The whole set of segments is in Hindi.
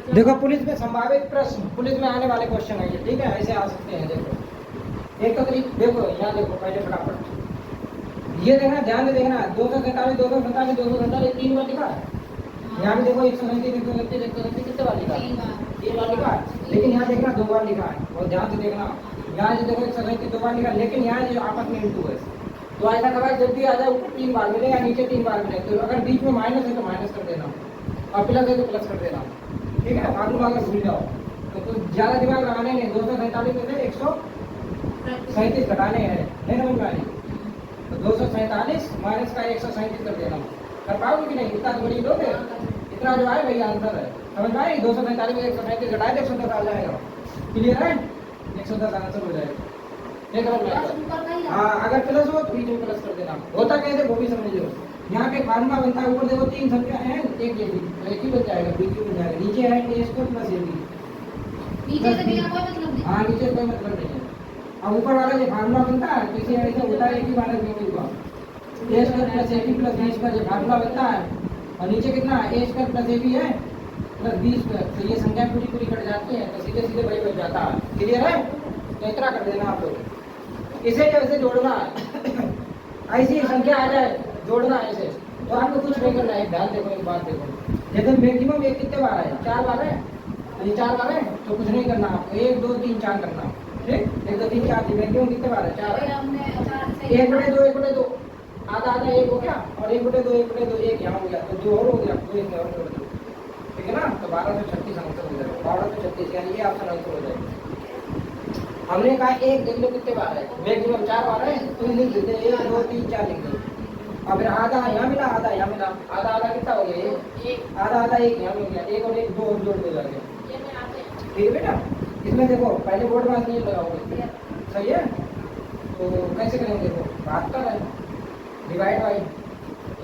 देखो पुलिस में संभावित प्रश्न, पुलिस में आने वाले क्वेश्चन है ये, ठीक है, ऐसे आ सकते हैं। देखो एक तो तरीक देखो, यहाँ देखो पहले फटाफट ये देखना, ध्यान से देखना, 247 247 247 3 बार लिखा है। यहाँ भी देखो 137 137 137 कितने बार लिखा है? 3 बार लिखा है। लेकिन यहाँ देखना 2 बार लिखा है, और ध्यान से देखना, यहाँ जो देखो 137 2 बार लिखा है, लेकिन यहाँ जो आपस में इंटू है। तो ऐसा सवाल जब भी आ जाए ऊपर 3 बार मिलेगा, नीचे 3 बार मिलेगा। तो अगर बीच में माइनस है तो माइनस कर देना, और प्लस है तो प्लस कर देना, ठीक है। मालूम अगर भूल जाओ तो ज़्यादा दिमाग लगाने नहीं, 247 में से 137 घटाने हैं, नहीं समझ में आई? तो 247 माइनस का 137 कर देना। कर पाओगे कि नहीं? इतना तो बड़ी लोगे, इतना जो आए वही आंसर है, समझ में आई? 247 में 137 घटाए तो 110 आ जाएगा। क्लियर है? 110 आंसर हो जाएगा। नहीं समझ में आएगा? हाँ, अगर प्लस हो तो बीच में प्लस कर देना। होता कैसे वो भी समझ लो। यहाँ पे फार्मूला बनता है, ऊपर देखो 3 संख्या है, एक ये भी तो एक ही बन जाएगा, बीच में बन जाएगा। नीचे है a स्क्वायर प्लस ab, नीचे से बिना कोई मतलब नहीं। हाँ नीचे कोई मतलब नहीं है। अब ऊपर वाला जो फार्मूला बनता है किसी ऐसा होता है, एक ही बार में होगा a square plus ab plus b square, जो फार्मूला बनता है। और नीचे कितना a स्क्वायर प्लस ab है प्लस b स्क्वायर, तो ये संख्या पूरी पूरी कट जाती है, तो सीधे सीधे वही बन जाता है। क्लियर है? तो इतना कर देना आप लोग। इसे जैसे जोड़ना है ऐसी संख्या आ जाए जोड़ना है इसे, तो आपको कुछ नहीं करना है। ध्यान देखो, एक बात देखो, जैसे मैक्सिमम एक कितने बार है? 4 बार है, तो ये 4 बार है, तो कुछ नहीं करना आपको, 1 2 3 4 करना, ठीक? 1 2 3 4 मैक्सिमम कितने बार है? 4 है। 1/2 आधा आधा 1 हो गया, और 1/2 1/2 1 यहाँ हो गया, तो 2 और हो गया, 2 इसमें और जोड़ दो, ठीक है ना? तो 1236 आंसर हो जाएगा, 1236, यानी ये ऑप्शन आंसर हो जाएगा। हमने कहा एक देख लो कितने बार है, मैक्सिमम 4 बार है, तो लिख देते 1 2 3 4 लिख दो। अब फिर आधा यहाँ मिला, आधा यहाँ मिला, आधा आधा कितना हो गया? एक आधा आधा 1 यहाँ मिल गया, 1 और 1 2 और जोड़ दो जाके, ठीक है बेटा? इसमें देखो पहले बोर्ड मास नहीं लगाओगे, सही है? तो कैसे करेंगे? देखो 72 है, डिवाइड बाई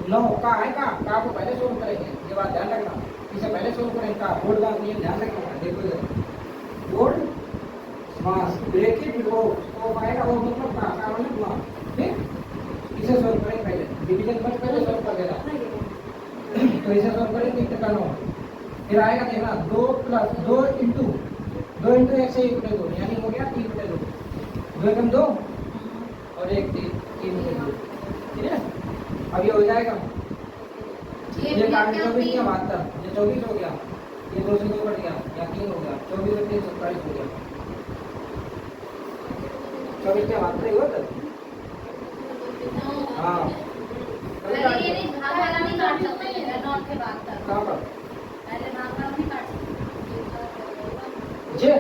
9 का है, का को पहले सोल्व करेंगे, ये बात ध्यान रखना। इसे पहले सोल्व करेंगे, का बोर्ड मास नियम ध्यान रखना। देखो बोर्ड मास ब्रैकेट लो तो आएगा, वो मतलब का मतलब मास, ठीक? इसे सोल्व करेंगे पहले, डिवीजन पर पहले सोल्व कर देना। तो इसे सोल्व करेंगे कितना 9, फिर आएगा देखना 2 प्लस 2 इंटू 1 से 1 2, यानी हो गया 3/2, 2 एकम 2 और 1 3/2, ठीक है? अब ये हो जाएगा, ये काट 24 क्या 72, ये 24 हो गया, ये 2 से 2 कट गया, या 3 हो गया, 24 और 3 27 हो गया, 24 क्या 72 ही होता है। हाँ पहले ये नहीं भाग वाला नहीं काट सकते हैं, नॉट के बाद तक कहाँ पर? पहले भाग वाला नहीं काट सकते जी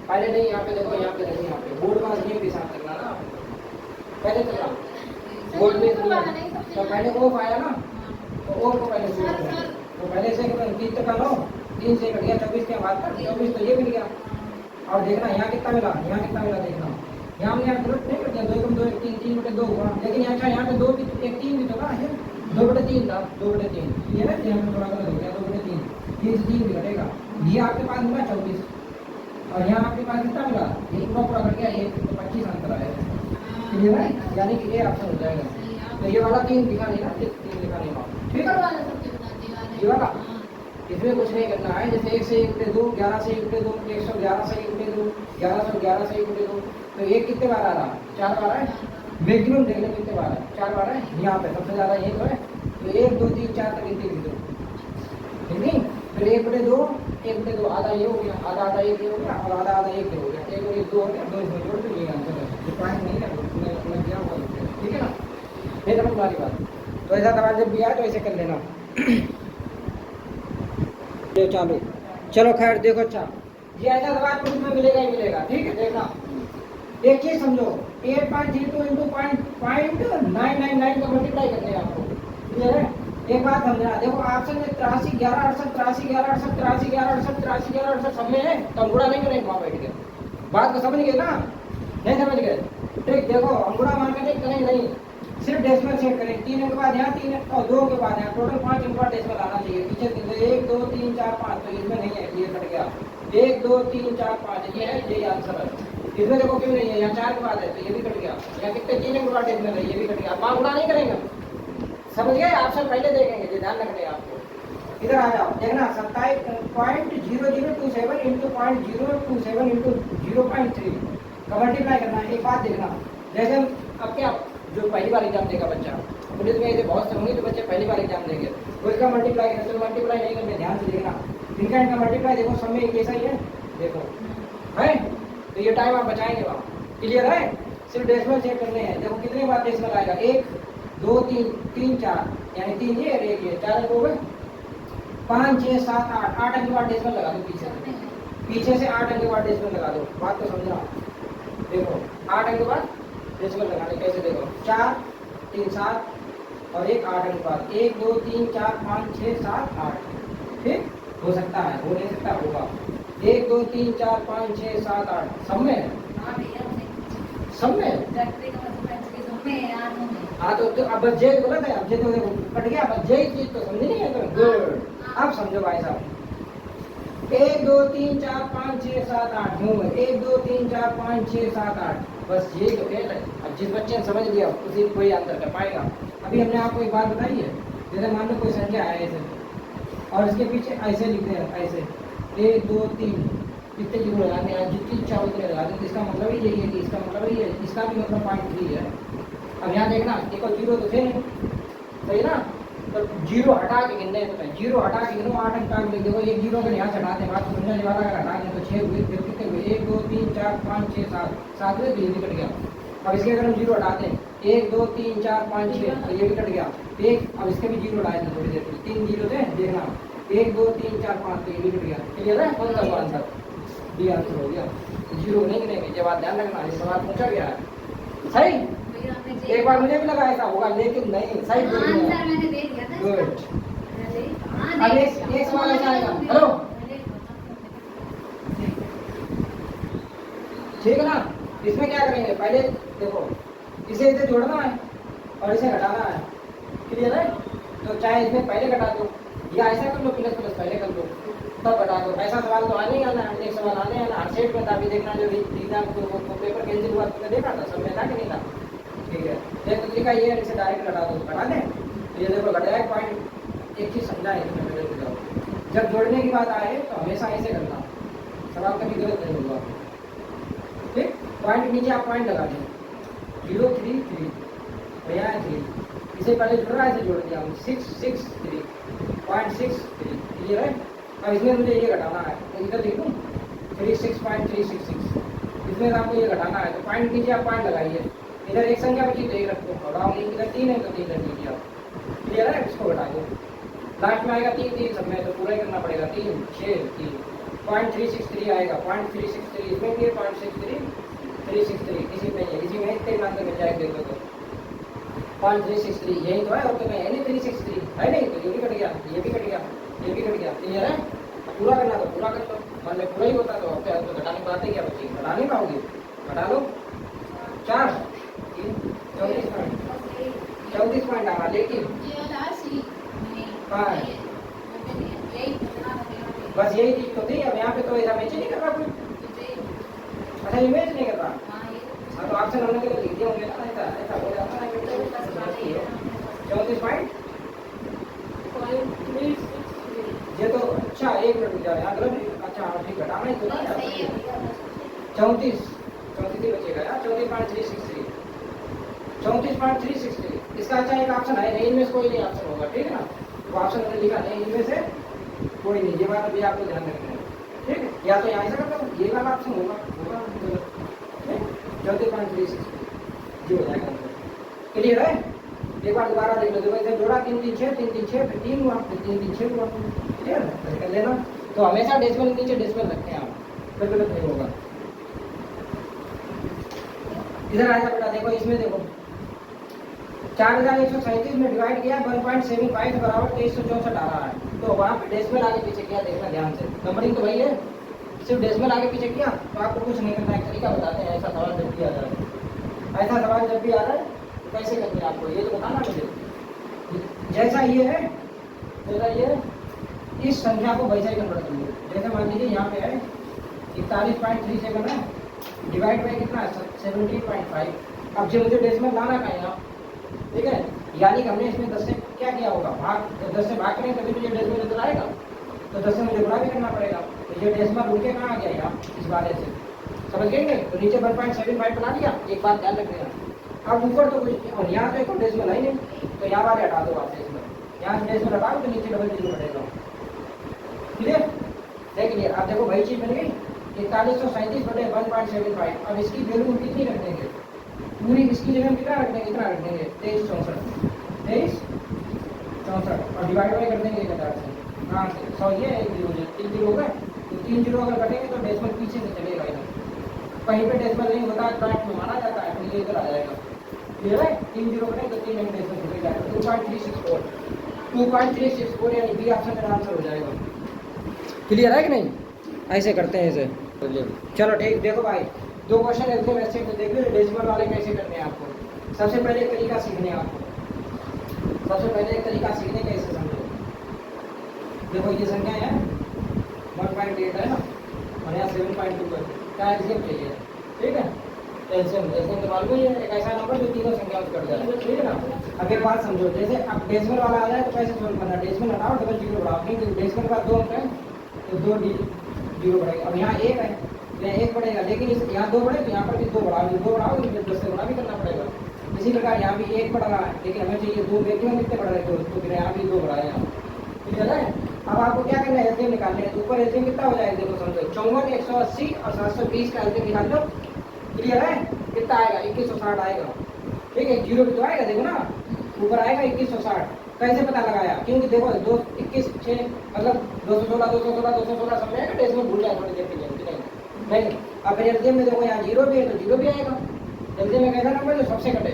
पहले नहीं, यहाँ पे देखो, यहाँ पे नहीं, यहाँ पे बोर्ड मास नियम के साथ करना ना, पहले चला बोर्ड में तो पहले ऑफ आया ना, तो ऑफ को पहले शुरू करें, तो पहले से 3 तक का 9, 3 से कट गया 24 के बाद तक 24, तो ये मिल गया। और देखना यहाँ कितना मिला, यहाँ कितना मिला देखना, यहाँ हमने यहाँ तुरंत नहीं कर दिया, 2 एकम 2 1 3 3/2 हुआ, लेकिन यहाँ पे 2 भी 1 3 भी तो ना है, 2/3 था, 2/3 ये ना, यहाँ पे थोड़ा गलत हो गया, 2/3 3 से 3 भी घटेगा। ये आपके पास मिला 24, और यहाँ आपके पास कितना मिला? ये पूरा पूरा कट गया, ये तो 25 आंसर आएगा। क्लियर है? यानी कि ये ऑप्शन हो जाएगा। तो ये वाला 3 दिखा नहीं ना, 3 दिखा नहीं हुआ, ठीक है? ये वाला इसमें कुछ नहीं करना है, जैसे 1 से 1/2, 11 से 1/2, 111 से 1/2, 1111 से 1/2, तो एक कितने बार आ रहा? 4 बार है। मैक्सिमम देख लें कितने बार है? 4 बार है। यहाँ पे सबसे ज़्यादा यही तो है, तो 1 2 3 4 तक गिनती लिख दो, ठीक नहीं? फिर 1/2 1/2 आधा ये हो गया, आधा आधा 1 ये हो गया, और आधा आधा 1 हो गया, 1 और 1 2 हो गया, 2 इसमें जोड़ दो, ये आंसर है। ये पॉइंट नहीं है, उसमें दिया हुआ है, ठीक है ना? ये समझ वाली बात। तो ऐसा सवाल जब भी आए तो ऐसे कर लेना। चालू चलो खैर देखो, अच्छा ये ऐसा सवाल पुलिस में मिलेगा ही मिलेगा, ठीक है? देखना एक चीज समझो, 8.32 इंटू 0.999 का मल्टीप्लाई करते हैं आपको, क्लियर है? एक बात समझना, देखो ऑप्शन में 83 11 68 83 11 68 83 11 68 83 11 68 सब में है, तो अंगूठा नहीं करेंगे वहाँ बैठ के, बात को समझ गए ना? नहीं समझ गए? ठीक, देखो अंगूठा मार के करेंगे नहीं, सिर्फ डेसिमल सेट करें, 3 के बाद यहाँ 3 और 2 के बाद यहाँ, टोटल 5 अंक डेसिमल आना चाहिए। पीछे 1 2 3 4 5, तो इसमें नहीं है, ये कट गया। 1 2 3 4 5 ये है, यही आंसर है। इसमें देखो क्यों नहीं है, यहाँ 4 के बाद है, तो ये भी कट गया। यहाँ कितने 3 अंक डेसिमल है, ये भी कट गया। माँ गुणा नहीं करेंगे, समझ गए? ऑप्शन पहले देखेंगे, ध्यान रखने आपको। इधर आ जाओ, देखना 27.0 0027 इंटू 0.027 इंटू 0.3 का मल्टीप्लाई करना है। एक बात देखना, जैसे अब क्या जो पहली बार एग्जाम देगा बच्चा, पुलिस में ऐसे बहुत से होंगे जो बच्चे पहली बार एग्जाम देंगे, वो इसका मल्टीप्लाई करना, तो मल्टीप्लाई नहीं करना, ध्यान से देखना। इनका इनका मल्टीप्लाई देखो, सब में एक जैसा ही है, देखो है, तो ये टाइम आप बचाएंगे वहाँ। क्लियर है? सिर्फ डेसिमल चेक करने हैं। देखो कितने बार डेसिमल आएगा, 1 2 3 3 4, यानी 3 ये और 1 ये, 4 अंक हो गए, 5 6 7 8, 8 अंक के बाद डेसिमल लगा दो पीछे से 8 अंक के बाद डेसिमल लगा दो। बात को समझना, देखो 8 अंक के बाद डेसिमल लगाने कैसे, देखो 4 3 7 और 1 8 अंक के बाद 1 2 3 4 5 6 7 8, ठीक हो सकता है, हो नहीं सकता, होगा 1 2 3 4 5 6 7 8, सब में सब में। हाँ तो अब बस जे गलत है, अब जे तो कट गया, बस जे चीज तो समझ नहीं है तो गुड। अब समझो भाई साहब, 1 2 3 4 5 6 7 8 क्यों है, 1 2 3 4 5 6 7 8, बस ये तो कहता है। अब जिस बच्चे ने समझ लिया उसी कोई आंसर कर पाएगा। अभी हमने आपको एक बात बताई है, जैसे मान लो कोई संख्या है ऐसे और इसके पीछे ऐसे लिखते हैं, ऐसे 1 2 3 कितने जीरो लगाने हैं, जितनी इच्छा उतने लगा दें, इसका मतलब ही यही है कि इसका मतलब ही है, इसका भी मतलब 0.3 है। अब यहाँ देखना, देखो जीरो तो थे नहीं, सही ना, तो जीरो हटा के गिनने हैं, तो जीरो हटा के गिनो, 8 अंक काट देखो, एक जीरो अगर यहाँ से हटाते हैं, बात समझने वाला, अगर हटा दें तो 6 हुए, फिर कितने हुए, 1 2 3 4 5 6 7, 7 हुए तो ये भी कट गया। अब इसके अगर हम जीरो हटाते हैं, 1 2 3 4 5 6, तो ये भी कट गया, एक अब इसके भी जीरो हटाए थे थोड़ी देर, 3 जीरो थे, देखना 1 2 3 4 5, तो ये भी कट गया। क्लियर है? कौन सा आंसर डी आंसर हो गया, जीरो नहीं गिनेंगे। जब आप ध्यान रखना, ये सवाल पूछा गया है, सही। एक बार मुझे भी लगा ऐसा होगा, लेकिन नहीं, सही बोल दिया, मैंने दे दिया था। गुड। अब एक सवाल ऐसा आएगा, हेलो ठीक है ना, इसमें क्या करेंगे, पहले देखो इसे इसे जोड़ना है और इसे घटाना है। क्लियर है? तो चाहे इसमें पहले घटा दो या ऐसा कर लो, प्लस प्लस पहले कर लो तब घटा दो। ऐसा सवाल तो आने ही आना है, एक सवाल आने आना, हर सेट में था। अभी देखना जो एग्जाम को पेपर कैंसिल हुआ तुमने देखा था, सब में था कि नहीं था? ठीक है, एक तरीका ये है, इसे डायरेक्ट घटा दो, घटा दें तो ये देखो घटाया पॉइंट। एक चीज समझा है इसमें, मेरे को जब जोड़ने की बात आए तो हमेशा ऐसे करना, सवाल कभी गलत नहीं होगा। ठीक, पॉइंट नीचे आप पॉइंट लगा दें, 0 3 3 और यहाँ 3, इसे पहले जोड़ रहा है, इसे जोड़ दिया हम 6 6 3 0.63। क्लियर है? अब इसमें मुझे ये घटाना है, तो इधर लिख दूँ 36.366, इसमें आपको ये घटाना है, तो पॉइंट कीजिए, आप पॉइंट लगाइए, इधर एक संख्या बची तो एक रखो, घटाओ नहीं, इधर 3 है तो 3 रख लीजिए आप। क्लियर है? इसको घटा दो, लास्ट में आएगा 3 3 सब में, तो पूरा ही करना पड़ेगा, 3 6 3 0.363 आएगा, 0.363, इसमें भी 0.63 इसी में है, इसी में इतने आंसर मिल जाएगा, देखो तो 0.363 यही तो है, और तो मैं है नहीं 363 है नहीं, तो ये भी कट गया, ये भी कट गया, ये भी कट गया। क्लियर है? पूरा करना तो पूरा कर लो, मान लो पूरा ही होता तो अब तो घटाने की बात है क्या बच्ची, घटा नहीं पाओगे, घटा लो 4 3 34 पॉइंट आना, लेकिन बस यही चीज तो थी। अब यहाँ पे तो ऐसा मैच नहीं कर रहा कोई, अच्छा इमेज नहीं कर रहा, हाँ तो ऑप्शन होने के लिए लिख दिए होंगे ना, ऐसा ऐसा हो जाता है 34 पॉइंट ये तो। अच्छा एक मिनट रुक जाओ, यहाँ गलत नहीं, अच्छा हाँ ठीक, घटाना ही तो था, 34 ही बचेगा यार, 34.363 34.363 इसका। अच्छा एक ऑप्शन है नहीं, इनमें से कोई नहीं ऑप्शन होगा, ठीक है ना, तो ऑप्शन मैंने लिखा नहीं, इनमें से कोई नहीं, ये बात अभी आपको ध्यान रखना है, ठीक है? या तो यहाँ ऐसा करता हूँ, ये वाला ऑप्शन होगा 34.363 जो हो जाएगा आंसर। क्लियर है? एक बार दोबारा देख लो, देखो इधर जोड़ा 3 3 6 3 3 6, फिर 3 हुआ, फिर 3 3 6 हुआ। क्लियर है? कर लेना, तो हमेशा डेसिमल नीचे डेसिमल रखें आप, फिर गलत नहीं होगा। इधर आएगा बेटा, देखो इसमें देखो 4137 में डिवाइड किया 1.75 बराबर 2364 आ रहा है, तो वहाँ पे डेसिमल आगे पीछे किया, देखना ध्यान से, नंबरिंग तो वही है, सिर्फ डेसिमल आगे पीछे किया, तो आपको कुछ नहीं करना, एक तरीका बताते हैं। ऐसा सवाल जब भी आ जाए, ऐसा सवाल जब भी आ रहा है तो कैसे करते हैं आपको ये तो बताना मुझे। जैसा ये है, जैसा ये है, इस संख्या को वैसा ही कन्वर्ट करिए। जैसे मान लीजिए यहाँ पे है 41.37 है, डिवाइड बाई कितना है 17.5। अब जो मुझे डेसिमल लाना का यहाँ, ठीक है, यानी कि हमने इसमें 10 से क्या किया होगा, भाग, 10 से भाग करें तभी मुझे डेसिमल नजर आएगा। तो 10 से मुझे गुणा भी करना पड़ेगा। तो ये डेसिमल उड़ के कहाँ आ जाएगा इस वाले से, समझ गए? तो नीचे 1.75 बना दिया। एक बात ध्यान रखिएगा, अब ऊपर तो कुछ और यहाँ तो एक डेसिमल है नहीं, तो यहाँ वाले हटा दो आप डेसिमल, यहाँ से डेसिमल हटाओ तो नीचे डबल जीरो बढ़ेगा। क्लियर? देख लिया। अब देखो वही चीज बन गई 4137/1.75। अब इसकी वैल्यू हम कितनी रख देंगे? पूरी इसकी जगह हम कितना रख देंगे? इतना रख देंगे 2364 और डिवाइड बाई कर देंगे 1000 से। कहाँ से? 100 ये 1 जीरो 3 जीरो हो गए, तो 3 जीरो अगर कटेंगे तो डेसिमल पीछे से चलेगा इधर, कहीं पे डेसिमल नहीं होता है ट्रैक में माना जाता है, तो ये इधर आ जाएगा। क्लियर है? 3 जीरो कटेंगे तो 3 डेसिमल हो जाएगा 2.364 यानी बी ऑप्शन का आंसर हो जाएगा। क्लियर है कि नहीं? ऐसे करते हैं इसे। चलो ठीक, देखो भाई 2 क्वेश्चन ऐसे वैसे तो देख लो डेसिमल वाले कैसे करने हैं आपको। सबसे पहले एक तरीका सीखने हैं आपको, सबसे पहले एक तरीका सीखने का इसे समझो। देखो ये संख्या है 1.8 है ना, और यहाँ 7.2 है, क्या एलसीएम चाहिए? ठीक है, एलसीएम तो मालूम ही है, एक ऐसा नंबर जो तीनों संख्या कट जाए। ठीक है ना? अब एक बात समझो, जैसे अब डेसिमल वाला आ जाए तो कैसे सोल्व करना? डेसिमल हटाओ डबल जीरो बढ़ाओ, क्योंकि डेसिमल का 2 अंक है तो 2 जीरो बढ़ेगा। अब यहाँ 1 है, यहाँ 1 बढ़ेगा, लेकिन यहाँ 2 बढ़े तो यहाँ पर भी 2 बढ़ाओ, 2 बढ़ाओ तो 10 से गुणा भी करना पड़ेगा। इसी प्रकार यहाँ भी 1 बढ़ रहा है, लेकिन हमें चाहिए 2, देखिए कितने बढ़ रहे थे, तो फिर यहाँ भी 2 बढ़ाए यहाँ। ठीक है? अब आपको क्या करना है? एलसीएम निकालने है। तो ऊपर एलसीएम कितना हो जाएगा? देखो समझो 54, 180 और 720 का एलसीएम निकाल लो। क्लियर है? कितना आएगा? 2160 आएगा। ठीक है, जीरो भी तो आएगा, देखो ना ऊपर आएगा 2160। कैसे पता लगाया? क्योंकि देखो 2 21 6 मतलब 216 216 216 समझ आएगा, डेसिमल भूल जाए थोड़ी देर के लिए नहीं। अब फिर एलसीएम में देखो यहाँ जीरो भी है तो जीरो भी आएगा। एलसीएम में कैसा नंबर जो सबसे कटे,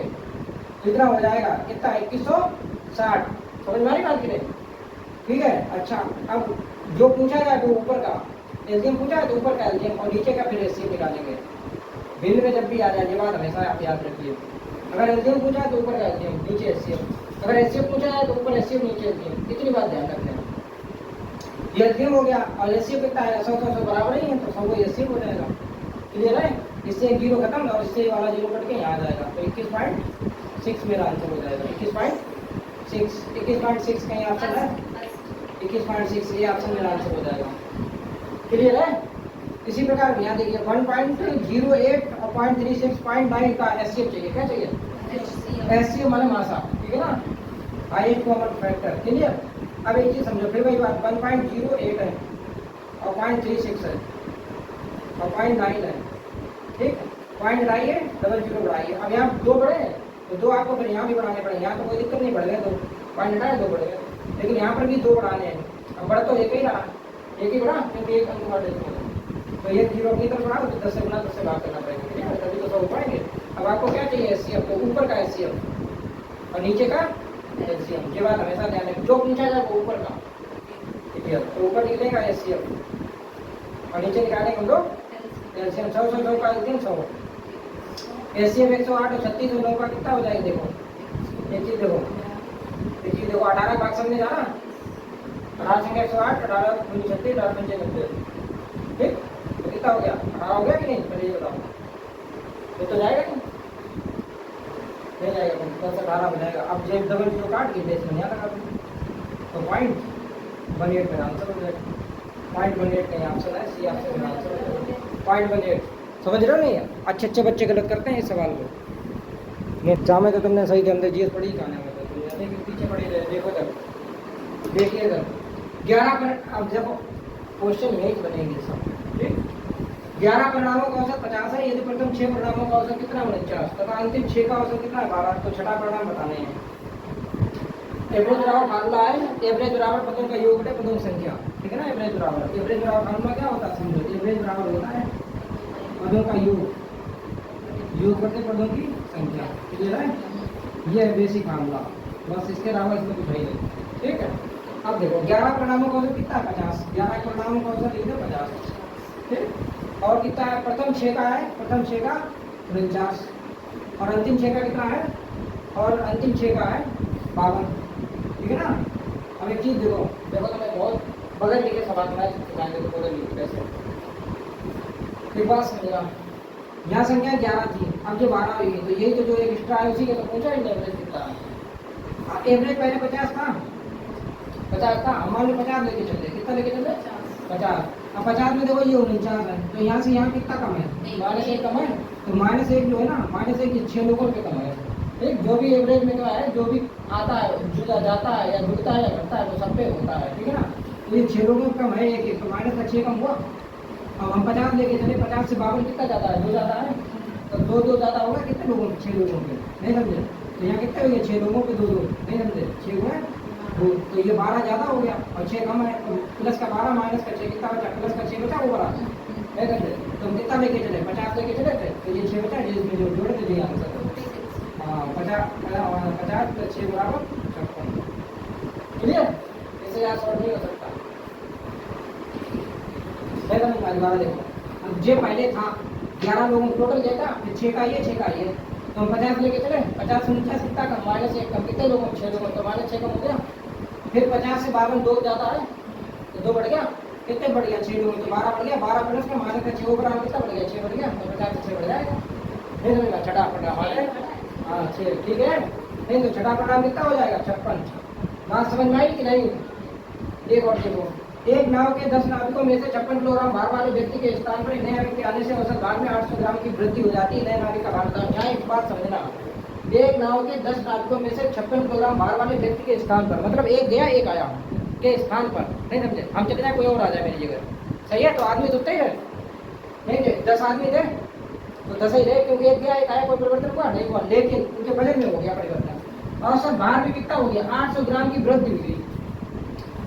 कितना हो जाएगा? कितना? 2160। समझ में आ रही बात की नहीं? ठीक है। अच्छा, अब जो पूछा जाए तो ऊपर का एलसीएम पूछा है तो ऊपर का एलसीएम और नीचे का फिर एलसीएम निकालेंगे। भिन्न में जब भी आ जाए, ये बात हमेशा आप याद रखिए। अगर एलसीएम पूछा है तो ऊपर का एलसीएम नीचे एलसीएम, अगर एलसीएम पूछा है तो ऊपर एलसीएम नीचे एलसीएम, इतनी बात ध्यान रखना है। ये एलसीएम हो गया और एलसीएम कितना है? 100 बराबर ही है, तो 100 एलसीएम हो जाएगा। क्लियर है? इससे एक जीरो खत्म और इससे वाला जीरो कट के यहाँ आ जाएगा, तो 21.6 मेरा आंसर हो जाएगा। 21.6 कहीं ऑप्शन है? 21.6 ये ऑप्शन मेरा आंसर हो जाएगा। क्लियर है? इसी प्रकार यहाँ देखिए 1.08 और 0.36 का एचसीएफ चाहिए। क्या चाहिए? एचसीएफ माने मासा। ठीक है ना? Highest common factor. क्लियर? अब एक चीज समझो, फिर वही बात 1.08 है और 0.36 है और 0.9 है। ठीक, 0.9 है, डबल जीरो बढ़ाइए। अब यहाँ 2 बढ़े तो 2 आपको फिर यहाँ भी बढ़ाने पड़ेंगे। यहाँ तो कोई दिक्कत नहीं, बढ़ गए तो पॉइंट हटाए 2 बढ़ गए, लेकिन यहाँ पर भी 2 बढ़ाने हैं। अब बढ़ तो एक ही रहा, एक ही बढ़ा क्योंकि एक अंक बढ़ जाएगा, तो एक जीरो अपनी तरफ बढ़ाओ तो 10 से गुना 10 से भाग करना पड़ेगा। ठीक है, तभी तो 100 पाएंगे। अब आपको क्या चाहिए? एचसीएफ, तो ऊपर का एचसीएफ और नीचे का एचसीएफ। ये बात हमेशा ध्यान रखें, जो पूछा जाए वो ऊपर का। ठीक है, तो ऊपर निकलेगा एचसीएफ और नीचे निकालेंगे हम लोग एलसीएम। 100 का एलसीएम 100, एचसीएफ 108 और 36 और 9 का कितना हो जाएगा? देखो एक चीज देखो, 18 भाग समझे जाना, 18 संख्या 108, 18 दूनी 36, 18 पंचे 90। ठीक, तो कितना हो गया? 18 हो गया कि नहीं? पहले ये बताओ, ये तो जाएगा नहीं? नहीं जाएगा, 10 से 18 हो जाएगा। अब जब डबल जीरो काट के बेस में यहाँ लगा दो तो 0.18 मेरा आंसर हो जाएगा। 0.18 कहीं ऑप्शन है, सी ऑप्शन मेरा आंसर हो जाएगा 0.18। समझ रहे हो नहीं? अच्छे बच्चे गलत करते हैं इस सवाल को। एग्जाम में तो तुमने सही के अंदर जीएस पढ़ी खाने में, पीछे पड़ी रहे। देखो जब देखिए इधर 11 पर, अब देखो क्वेश्चन यही बनेंगे सब। ठीक, 11 परिणामों का औसत 50 है, यदि प्रथम 6 परिणामों का औसत कितना 49 तथा अंतिम 6 का औसत कितना 12, तो छठा परिणाम बताने हैं। एवरेज बराबर फार्मूला है, एवरेज बराबर पदों का योग है पदों की संख्या। ठीक है ना? एवरेज बराबर फार्मूला क्या होता है समझो, एवरेज बराबर होता है पदों का योग करते पदों की संख्या। क्लियर है? ये है बेसिक फार्मूला, बस इसके अलावा इसमें कुछ है नहीं। ठीक है, अब देखो 11 परिणामों का औसत कितना 50, 11 परिणामों का औसत लिख दो 50। ठीक, और कितना है? प्रथम 6 का है, प्रथम 6 का 49 और अंतिम 6 का कितना है? और अंतिम 6 का है 52। ठीक है ना? अब एक चीज देखो तो मैं बहुत बगल लिखे सवाल बनाए सिखाएंगे तो बगल लिखे कैसे। एक बात समझना, यहाँ संख्या 11 थी, अब जो 12 हुई तो यही तो जो एक एक्स्ट्रा है उसी का तो पूछा ही नहीं एवरेज कितना है। एवरेज पहले 50 था, 50 का मान लो 50 लेके चले, कितना लेके चले 50। अब 50 में देखो ये 49 है, तो यहाँ से यहाँ कितना कम है, -1 कम है। तो -1 जो है ना, -1 ये 6 लोगों पे कम है। ठीक, जो भी एवरेज में क्या है, जो भी आता है जुड़ा जाता है या जुड़ता है या घटता है, वो सब पे होता है। ठीक है ना, तो ये 6 लोगों पे कम है, एक तो माइनस का 6 कम हुआ। अब हम 50 लेके चले, 50 से 52 कितना जाता है, 2 जाता है, तो 2 ज़्यादा होगा कितने लोगों पे, 6 लोगों पे। नहीं समझे, तो यहाँ कितने हो गए, 6 लोगों पे 2 नहीं समझे, 6 हुआ है। तो ये 12 ज़्यादा हो गया और 6 कम है, तो प्लस का 12 माइनस का 6 कितना बचा, प्लस का 6 बचा, वो बड़ा नहीं समझे। तो हम कितना लेके चले, 50 लेके चले थे, तो ये 6 बचा, जिसमें जो जोड़ के दिया आंसर। हाँ 50 + 6 = 56। क्लियर, इससे याद सॉल्व नहीं हो सकता। दोबारा देखो, अब जे पहले था 11 लोगों टोटल देता, फिर 6 का ये 6 का ये, तो हम 50 लेके चले, 50 से 49 कितना कम, -1 कम, कितने लोगों 6 लोगों, तो -6 कम हो गया। फिर 50 से 52 2 जाता है, तो 2 बढ़ गया, कितने बढ़ गया, 6 लोगों, तो 12 बढ़ गया, 12 प्लस का माइनस का 6 बराबर कितना बढ़ गया, 6 बढ़ गया, तो 50 से 6 बढ़ जाएगा। नहीं समझेगा, छठा परिणाम, हाँ 6, ठीक है। नहीं तो छठा परिणाम कितना हो जाएगा, 56। बात समझ में आई कि नहीं। एक और देखो, एक नाव के 10 नाविकों में से 56 किलोग्राम भार वाले व्यक्ति के स्थान पर नए नाविक के आने से औसत भार में 800 ग्राम की वृद्धि हो जाती है। नए नाविक का भार बताओ। यहाँ एक बात समझना, एक नाव के 10 नाविकों में से 56 किलोग्राम भार वाले व्यक्ति के स्थान पर, मतलब एक गया एक आया के स्थान पर, नहीं समझे, हम चले जाए कोई और आ जाए मेरी जगह, सही है, तो आदमी तो उतने ही है, नहीं थे 10 आदमी थे तो 10 ही रहे, क्योंकि एक गया एक आया, कोई परिवर्तन हुआ नहीं हुआ, लेकिन उनके बजट में हो गया परिवर्तन। औसत भार में कितना हो गया, 800 ग्राम की वृद्धि हुई।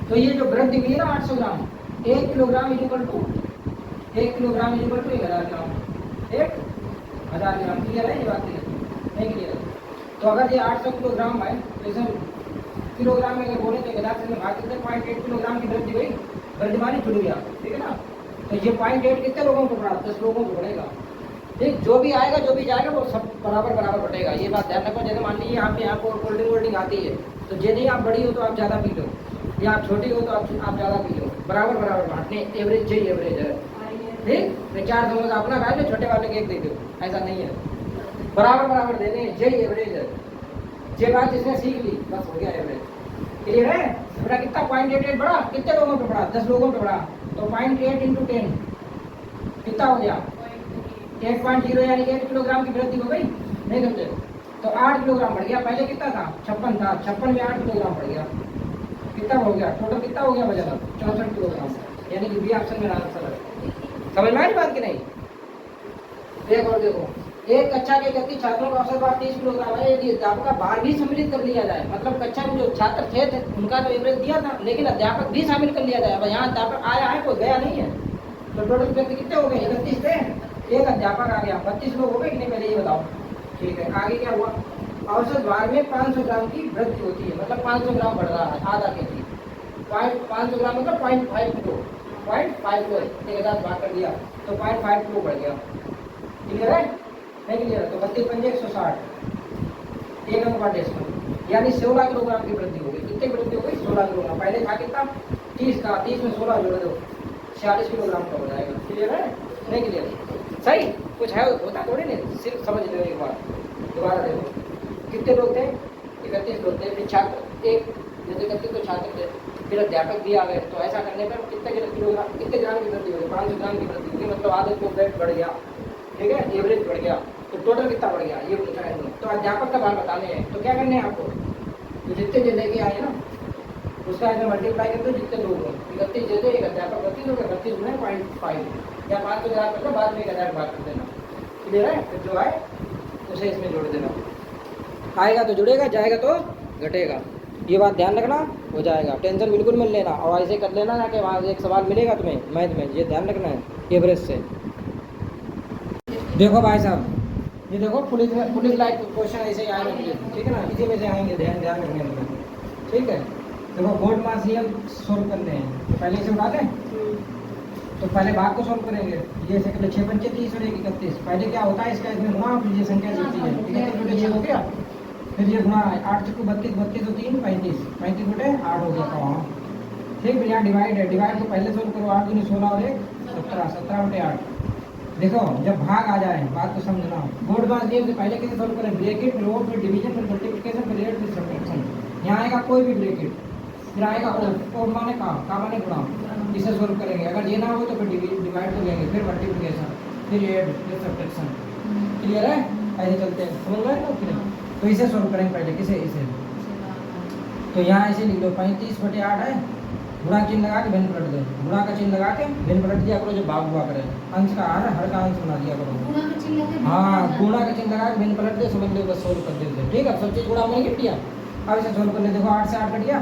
तो ये जो वृद्धि हुई है ना 800 gram, 1 kilogram equal to 1 kilogram equal to 1000 gram, 1000 gram. Clear है ये बात, नहीं क्लियर? तो अगर ये 800 किलोग्राम है, तो इसे किलोग्राम में अगर बोले तो 1000 से भाग कितने 0.8 किलोग्राम की वृद्धि हुई, वृद्धि मानी जुड़ गया। ठीक है ना, तो ये 0.8 कितने लोगों को पड़ा, 10 लोगों को पड़ेगा। ठीक, जो भी आएगा जो भी जाएगा वो सब बराबर बराबर बटेगा, ये बात ध्यान रखो। जैसे मान लीजिए आपके यहाँ कोल्ड ड्रिंक आती है, तो जे नहीं आप बड़ी हो तो आप ज़्यादा पी लो, या आप छोटी हो तो आप ज़्यादा पी लो, बराबर बराबर बांटने, एवरेज यही एवरेज है। ठीक, मैं 4 समोसा अपना खा लो, छोटे वाले के 1 दे दो, ऐसा नहीं है, बराबर बराबर देने, यही एवरेज है। ये बात जिसने सीख ली बस हो गया एवरेज। क्लियर है बेटा, कितना 0.88 बढ़ा, कितने लोगों पे बढ़ा, 10 लोगों पे बढ़ा, तो 0.8 × 10 कितना हो गया, 8.0 यानी 1 किलोग्राम की वृद्धि हो गई। नहीं समझे, तो 8 किलोग्राम बढ़ गया, पहले कितना था 56 था, 56 में 8 किलोग्राम बढ़ गया, कितना हो गया, टोटल कितना हो गया वजन, 64 किलोग्राम, यानी कि बी ऑप्शन मेरा आंसर है। समझ में आ रही बात कि नहीं। देखो और देखो, एक कक्षा के 31 छात्रों का औसत भार 30 किलोग्राम है। यदि अध्यापक का भार भी सम्मिलित कर लिया जाए, मतलब कक्षा में जो छात्र थे उनका तो एवरेज दिया था, लेकिन अध्यापक भी शामिल कर लिया जाए। अब यहाँ अध्यापक आया है, कोई गया नहीं है, तो टोटल व्यक्ति कितने हो गए, 31 थे, एक अध्यापक आ गया, 32 लोग हो गए कि नहीं, पहले ये बताओ। ठीक है, आगे क्या हुआ, औसत भार में 500 ग्राम की वृद्धि होती है, मतलब 500 ग्राम बढ़ रहा है, आधा केजी, 500 ग्राम मतलब 0.5 किलो, 0.5 किलो 1000 भाग कर दिया तो 0.5 किलो बढ़ गया। क्लियर है, नहीं क्लियर? तो 32 पंजे 160, 1 अंक पर डेसिमल, यानी 16 किलोग्राम की वृद्धि हो गई। कितनी वृद्धि हो गई, 16 किलोग्राम। पहले था कितना, 30 का, 30 में 16 जोड़ दो, 46 किलोग्राम का हो जाएगा। क्लियर है, नहीं क्लियर? सही, कुछ है होता थोड़ी नहीं, सिर्फ समझ लो एक बार। दोबारा देखो, कितने लोग थे, 31 लोग थे, फिर छात्र एक, जैसे 31 तो छात्र थे, फिर अध्यापक भी आ गए, तो ऐसा करने पर कितने किलोग्राम, कितने ग्राम की वृद्धि हो गई, 500 ग्राम की वृद्धि होगी, मतलब आधे को वेट बढ़ गया। ठीक है, एवरेज बढ़ गया, तो टोटल कितना बढ़ गया ये पूछा है। तो अध्यापक का भार बताने हैं, तो क्या करने हैं आपको, तो जितने जो लेके आए ना उसका ऐसे मल्टीप्लाई कर दो, जितने लोग हों, 31 दे दो, एक अध्यापक 32 हो गया, 32 में 0.5 या 500 ग्राम कर दो, बाद में 1000 भाग कर देना। क्लियर है, फिर जो आए उसे इसमें जोड़ देना, आएगा तो जुड़ेगा, जाएगा तो घटेगा। ये बात ध्यान रखना, हो जाएगा, टेंशन बिल्कुल मत लेना, और ऐसे कर लेना ना कि वहाँ एक सवाल मिलेगा तुम्हें मैथ में, ये ध्यान रखना है एवरेज से। देखो भाई साहब, ये देखो पुलिस लाइक क्वेश्चन ऐसे ही आएंगे, ठीक है ना, इसी में से आएंगे, ध्यान रखने में। ठीक है, देखो बोर्ड मास ही हम सोल्व करते हैं, तो पहले इसे उठा दें, तो पहले भाग को सोल्व करेंगे। ये ऐसे कर 6 पंचे 30 और 1 31, पहले क्या होता है इसका, इसमें गुणा, फिर ये संख्या चलती है, 31 बटे 6 हो गया, फिर ये गुणा 8 चुके 32, 32 और 3 35, 35 बटे 8 हो गया था वहाँ। ठीक, फिर यहाँ डिवाइड है, डिवाइड को पहले सोल्व करो, 8 दूनी 16 और 1 17, 17 बटे 8। देखो जब भाग आ जाए बात को समझना, बोर्ड मास नियम से पहले कैसे सोल्व करें, ब्रैकेट, रो, फिर डिवीजन, फिर मल्टीप्लिकेशन, फिर रेट, फिर सब्ट्रैक्शन। यहाँ आएगा कोई भी ब्रैकेट, फिर आएगा ओ माने का माने गुणा, इसे सोल्व करेंगे। अगर ये ना हो तो फिर डिवाइड कर लेंगे, फिर मल्टीप्लिकेशन, फिर ऐड, फिर सब्ट्रैक्शन। क्लियर है? ऐसे चलते हैं, समझ में आया ना? फिर तो इसे सोल्व करेंगे पहले, किसे? इसे। तो यहाँ ऐसे लिख लो 35/8 है, गुणा चिन्ह लगा के भिन्न पलट दो, गुणा का चिन्ह लगा के भिन्न पलट दिया करो, जो भाग हुआ करे अंश का आर हर का अंश बना दिया करो। हाँ, गुणा का चिन्ह लगा के भिन्न पलट दे, समझ लो, बस सोल्व कर देते। ठीक है, सब चीज गुणा में किट दिया। अब इसे सोल्व कर ले, देखो 8 से 8 कट गया।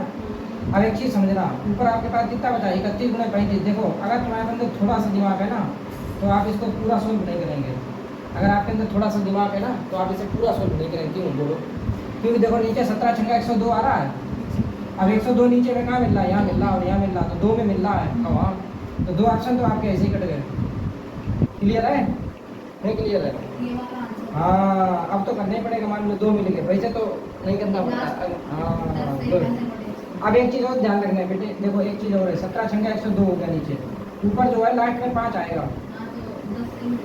अब एक चीज समझना, ऊपर आपके पास कितना बचा? 31 गुणा 35। देखो अगर तुम्हारे अंदर थोड़ा सा दिमाग है ना तो आप इसको पूरा सोल्व नहीं करेंगे। अगर आपके अंदर थोड़ा सा दिमाग है ना तो आप इसे पूरा सोल्व नहीं करेंगे। क्यों बोलो? क्योंकि देखो नीचे 17 छंगा 102 आ रहा है। अब 102 नीचे में कहाँ मिल रहा है? यहाँ मिल रहा है और यहाँ मिल रहा है, तो 2 में मिल रहा है। अब हाँ, तो 2 ऑप्शन तो आपके ऐसे ही कट गए। क्लियर है? नहीं क्लियर है? हाँ, अब तो करना ही पड़ेगा। मान लो 2 मिल गए, वैसे तो नहीं करना पड़ता। हाँ, अब एक चीज़ और ध्यान रखना है बेटे, देखो एक चीज़ और है, 17 छंगा 102 हो गया नीचे, ऊपर जो है लास्ट में 5 आएगा।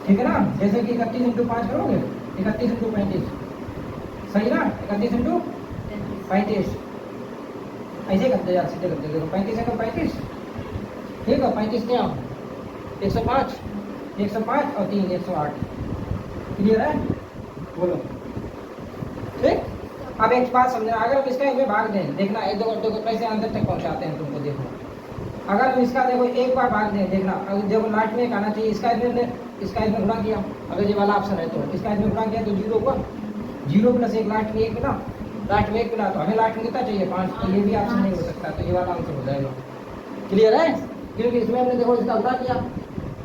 ठीक है ना? जैसे कि 31 × 5 करोगे, 31 × 35, सही ना? 31 × 35 ऐसे करते यार, सीधे करते। देखो 35 × 35, ठीक है? 35 क्या? 105, 105 और 3 108। क्लियर है? बोलो। ठीक। अब एक बात समझना, अगर हम इसका इसमें भाग दें, देखना एक दो कैसे अंदर तक पहुंचाते हैं तुमको। देखो अगर हम इसका देखो एक बार भाग दें, देखना देखो लास्ट में एक आना चाहिए, इसका इसमें गुणा किया, अगर ये वाला ऑप्शन है तो इसका इसमें गुणा किया तो 0 हुआ, 0 + 1 लास्ट में 1 मिला, लास्ट में 1 मिला, तो हमें लास्ट में कितना चाहिए? 5। तो ये भी ऑप्शन नहीं हो सकता, तो ये वाला आंसर हो जाएगा। क्लियर है? क्योंकि इसमें हमने देखो इसका गुणा किया,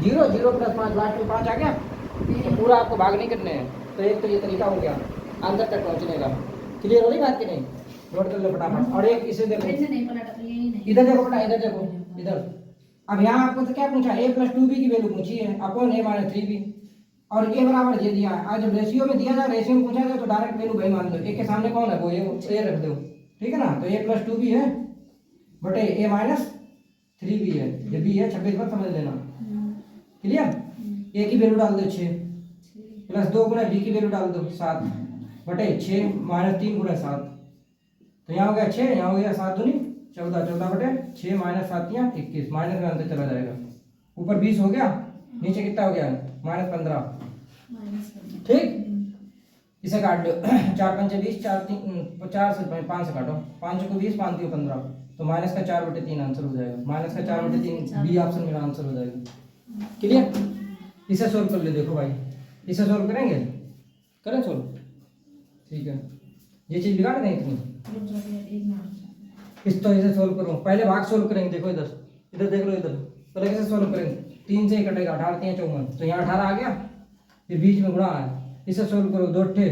0 0 + 5 लास्ट में 5 आ गया, तो पूरा आपको भाग नहीं करने हैं। तो एक तो ये तरीका हो गया अंदर तक पहुँचने का। क्लियर हो रही बात कि नहीं? नोट कर लो फटाफट। और एक इसे देखो, इधर देखो बेटा, इधर देखो, इधर। अब यहाँ आपको तो क्या पूछा? a + 2b की वैल्यू पूछी है अपॉन a - 3b, और a बराबर ये दिया है। आज जब रेशियो में दिया जाए, रेशियो में पूछा जाए तो डायरेक्ट वैल्यू भाई मान लो, a के सामने कौन है? वो a रख दो। ठीक है ना? तो a + 2b है बटे a - 3b है, ये b है 26 पर, समझ लेना। क्लियर? a की वैल्यू डाल दो 6 + 2 × b की वैल्यू डाल दो 7 बटे 6 - 3 × 7, तो यहाँ हो गया 6, यहाँ हो गया 7 दूनी 14, 14 बटे 6 - 7 या 21, माइनस में अंदर चला जाएगा। ऊपर 20 हो गया, नीचे कितना हो गया? -15। ठीक, इसे काट लो। 4 × 5 = 20, 4 3 50 से 5 से काटो, 5 को 20, 5 को 15, तो -4/3 आंसर हो जाएगा। -4/3 बी ऑप्शन मेरा आंसर हो जाएगा। क्लियर? इसे सोल्व कर ले। देखो भाई, इसे सोल्व करेंगे, करें सोल्व? ठीक है, ये चीज बिगाड़ दें इतनी। इस तो इसे सोल्व करो, पहले भाग सोल्व करेंगे। देखो इधर, इधर देख लो, इधर पहले कैसे सोल्व करेंगे? 3 से कटेगा, 18 3 54, तो यहाँ 18 आ गया, फिर बीच में गुणा है, इसे सोल्व करो, 2 8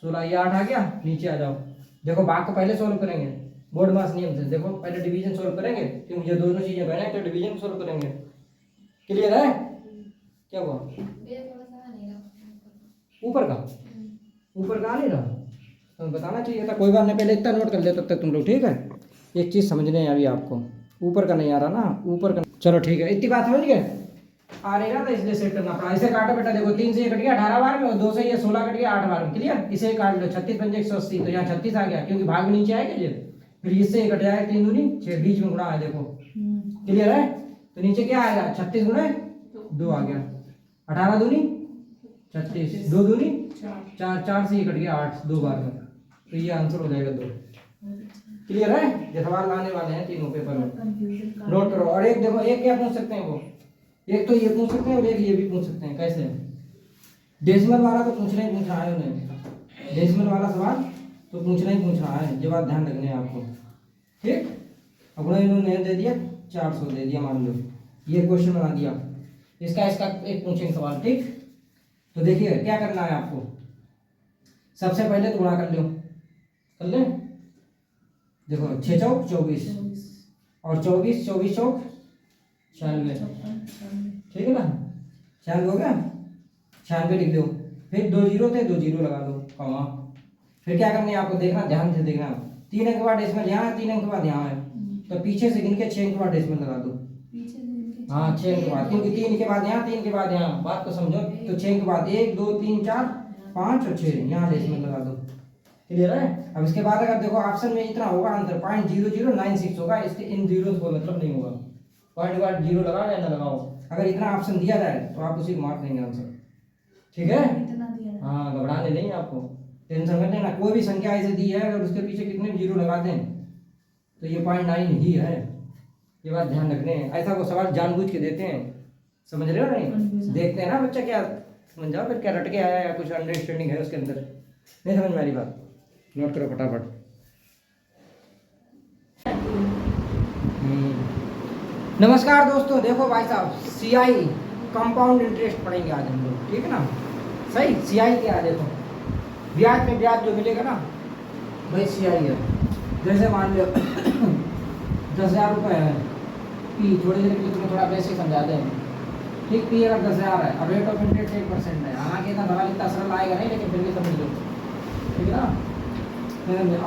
16, ये 8 आ गया, नीचे आ जाओ। देखो भाग को पहले सोल्व करेंगे बोर्ड मास नियम से। देखो पहले डिवीजन सोल्व करेंगे, क्योंकि ये दोनों चीजें बहने तो डिवीजन सोल्व करेंगे। क्लियर है? क्या हुआ? ऊपर का आ नहीं रहा, तो बताना चाहिए था। कोई बात नहीं, पहले इतना नोट कर ले तब तक तुम लोग। ठीक है, एक चीज़ समझने है अभी आपको, ऊपर का नहीं आ रहा ना, ऊपर का। चलो ठीक है, इतनी बात समझ गए? आ नहीं रहा था इसलिए सेट करना पड़ा। इसे काटो बेटा, देखो 3 से ये कट गया 18 बार में, और 2 से ये 16 कट गया 8 बार में। क्लियर? इसे काट लो, 36 × 5 = 180, तो यहाँ 36 आ गया, क्योंकि भाग नीचे आएगा ये, फिर इससे ये कट जाएगा 3 दूनी 6, बीच में गुणा है। देखो क्लियर है? तो नीचे क्या आएगा? 36 × 2 आ गया, 18 दूनी 36, 2 दूनी 4, 4 से ये कट गया 8 2 बार में, तो ये आंसर हो जाएगा 2। क्लियर है? ये सवाल लाने वाले हैं तीनों पेपर में, नोट करो। और एक देखो, एक क्या पूछ सकते हैं वो, एक तो ये पूछ सकते हैं और एक ये भी पूछ सकते हैं। कैसे? डेसिमल वाला तो पूछना ही पूछ रहा है उन्हें, डेसिमल वाला सवाल तो पूछना ही पूछ रहा है, ये बात ध्यान रखनी है आपको। ठीक, अब इन्होंने दे दिया 400 दे दिया, मान लो ये क्वेश्चन बना दिया, इसका एक पूछेंगे सवाल। ठीक, तो देखिए क्या करना है आपको, सबसे पहले तो गुणा कर लो, कर ले। देखो 6 चौक 24 और 24 24 चौक 96, ठीक है ना? 96 हो गया, 96 लिख दो, फिर 2 0 थे 2 0 लगा दो, कॉमा। फिर क्या करना है आपको, देखना ध्यान से देखना, 3 अंक के बाद डेसिमल यहाँ है, 3 अंक के बाद यहाँ है, तो पीछे से गिन के 6 अंक के बाद डेसिमल लगा दो। हाँ 6 अंक के बाद, क्योंकि 3 के बाद यहाँ 3 के बाद यहाँ, बात को समझो। तो 6 के बाद 1 2 3 4 5 और 6, यहाँ डेसिमल लगा दो। क्लियर है। अब इसके बाद अगर देखो ऑप्शन में इतना होगा आंसर 0.0096 होगा, इसके इन जीरो को मतलब नहीं होगा, पॉइंट का जीरो लगाओ या ना लगाओ, अगर इतना ऑप्शन दिया जाए तो आप उसी को मार्क देंगे आंसर। ठीक है, हाँ घबराने नहीं आपको, टेंशन मत लेना। कोई भी संख्या ऐसे दी है अगर उसके पीछे कितने भी जीरो लगा दें तो ये 0.9 ही है, ये बात ध्यान रखने हैं। ऐसा को सवाल जानबूझ के देते हैं, समझ रहे हो नहीं, देखते हैं ना बच्चा क्या समझ जाओ फिर क्या रट के आया या कुछ अंडरस्टैंडिंग है उसके अंदर, नहीं समझ में आ रही बात, नोट करो फटाफट। नमस्कार दोस्तों, देखो भाई साहब सीआई कंपाउंड इंटरेस्ट पढ़ेंगे आज हम लोग, ठीक है ना। सही, सीआई क्या है देखो, ब्याज में ब्याज जो मिलेगा ना वही सीआई है। जैसे मान लो 10,000 रुपये है, पी थोड़ी देर के लिए तुम्हें थोड़ा बेसिक समझा दें, ठीक, पी अगर 10,000 है और रेट ऑफ इंटरेस्ट 8% है, हालांकि इतना सवाल इतना सरल आएगा नहीं लेकिन फिर भी समझ लो, ठीक है ना।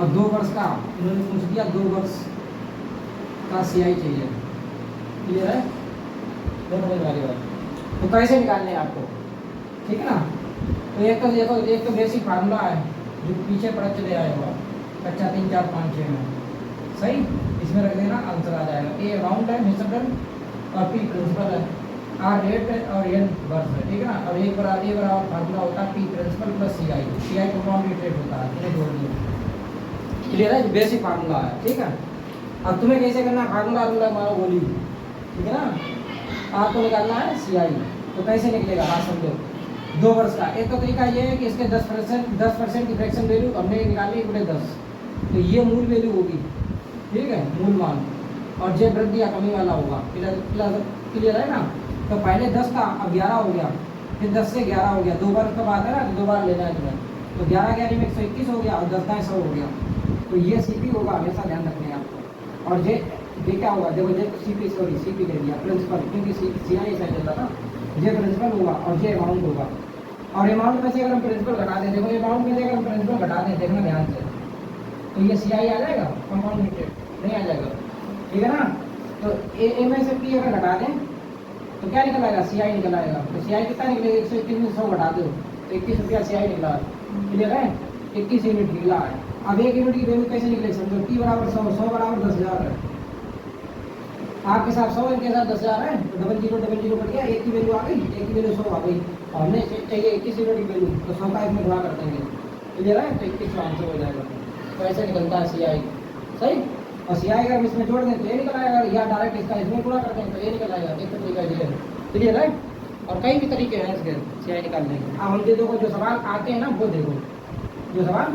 और 2 वर्ष का उन्होंने पूछ दिया, 2 वर्ष का सीआई चाहिए, क्लियर है, समझ वाली बात। तो कैसे निकालने हैं आपको, ठीक है ना। तो एक तो देखो, एक तो बेसिक फार्मूला है जो पीछे पढ़ चले आएगा कक्षा 3, 4, 5, 6 में, सही, इसमें रख देना आंसर आ जाएगा। ए अमाउंट है मिसडन और पी प्रिंसिपल है, आर रेट है और एन वर्ष है, ठीक है ना। अब एक बराबर फार्मूला होता है P principal plus CI, CI compound interest होता है, इन्हें जोड़ दिया, क्लियर है, बेसिक फार्मूला है, ठीक है। अब तुम्हें कैसे करना है, फार्मूला मारो गोली, ठीक है ना। आपको निकालना है सीआई, तो कैसे निकलेगा, हाँ समझो। 2 वर्ष का एक तो तरीका ये है कि इसके 10% की फ्रैक्शन वैल्यू हमने निकाली बड़े 10, तो ये मूल वैल्यू होगी, ठीक है, मूल मान, और जे वृद्धि या कमी वाला होगा, क्लियर है ना। तो पहले 10 था, अब 11 हो गया, फिर 10 से 11 हो गया, 2 बार का बात है ना, तो 2 बार लेना है तुम्हें, तो 11 11 में 121 हो गया और 10 का 100 हो गया, तो ये सीपी होगा, हमेशा ध्यान रखना है आपको। और जे क्या होगा, देखो जे सीपी दे दिया प्रिंसिपल, क्योंकि सीआई साइड चल रहा था, जे प्रिंसिपल होगा और जे अमाउंट होगा। और अमाउंट में से अगर हम प्रिंसिपल घटा दें, देखो अमाउंट में से अगर हम प्रिंसिपल घटा दें, देखना ध्यान से, तो ये सीआई आ जाएगा, कंपाउंड इंटरेस्ट नहीं आ जाएगा, ठीक है ना। तो ए में से पी अगर घटा दें तो क्या निकल आएगा, सीआई निकल आएगा। तो सीआई कितना निकलेगा, 121 में 100 घटा दो तो 21 रुपया सीआई निकला, क्लियर है, 21 यूनिट निकला है। अब 1 यूनिट की वैल्यू कैसे निकले, समझो पी बराबर 100, 100 बराबर 10,000 है, आपके साथ 100 इनके साथ 10,000 है, तो 0000 कट गया, एक की वैल्यू आ गई, एक की वैल्यू 100 आ गई, और हमने चाहिए 21 यूनिट की वैल्यू, तो 100 का इसमें गुणा कर देंगे, क्लियर है, तो 21 का आंसर हो जाएगा। तो ऐसे निकलता है सीआई, सही। और सीआई अगर हम इसमें जोड़ दें तो ये निकल आएगा, या डायरेक्ट इसका इसमें गुणा कर दें तो ये निकल आएगा, एक तरीका ये है, क्लियर है। और कई भी तरीके हैं इसके सीआई निकालने के। अब हम देखो जो सवाल आते हैं ना वो देखो, जो सवाल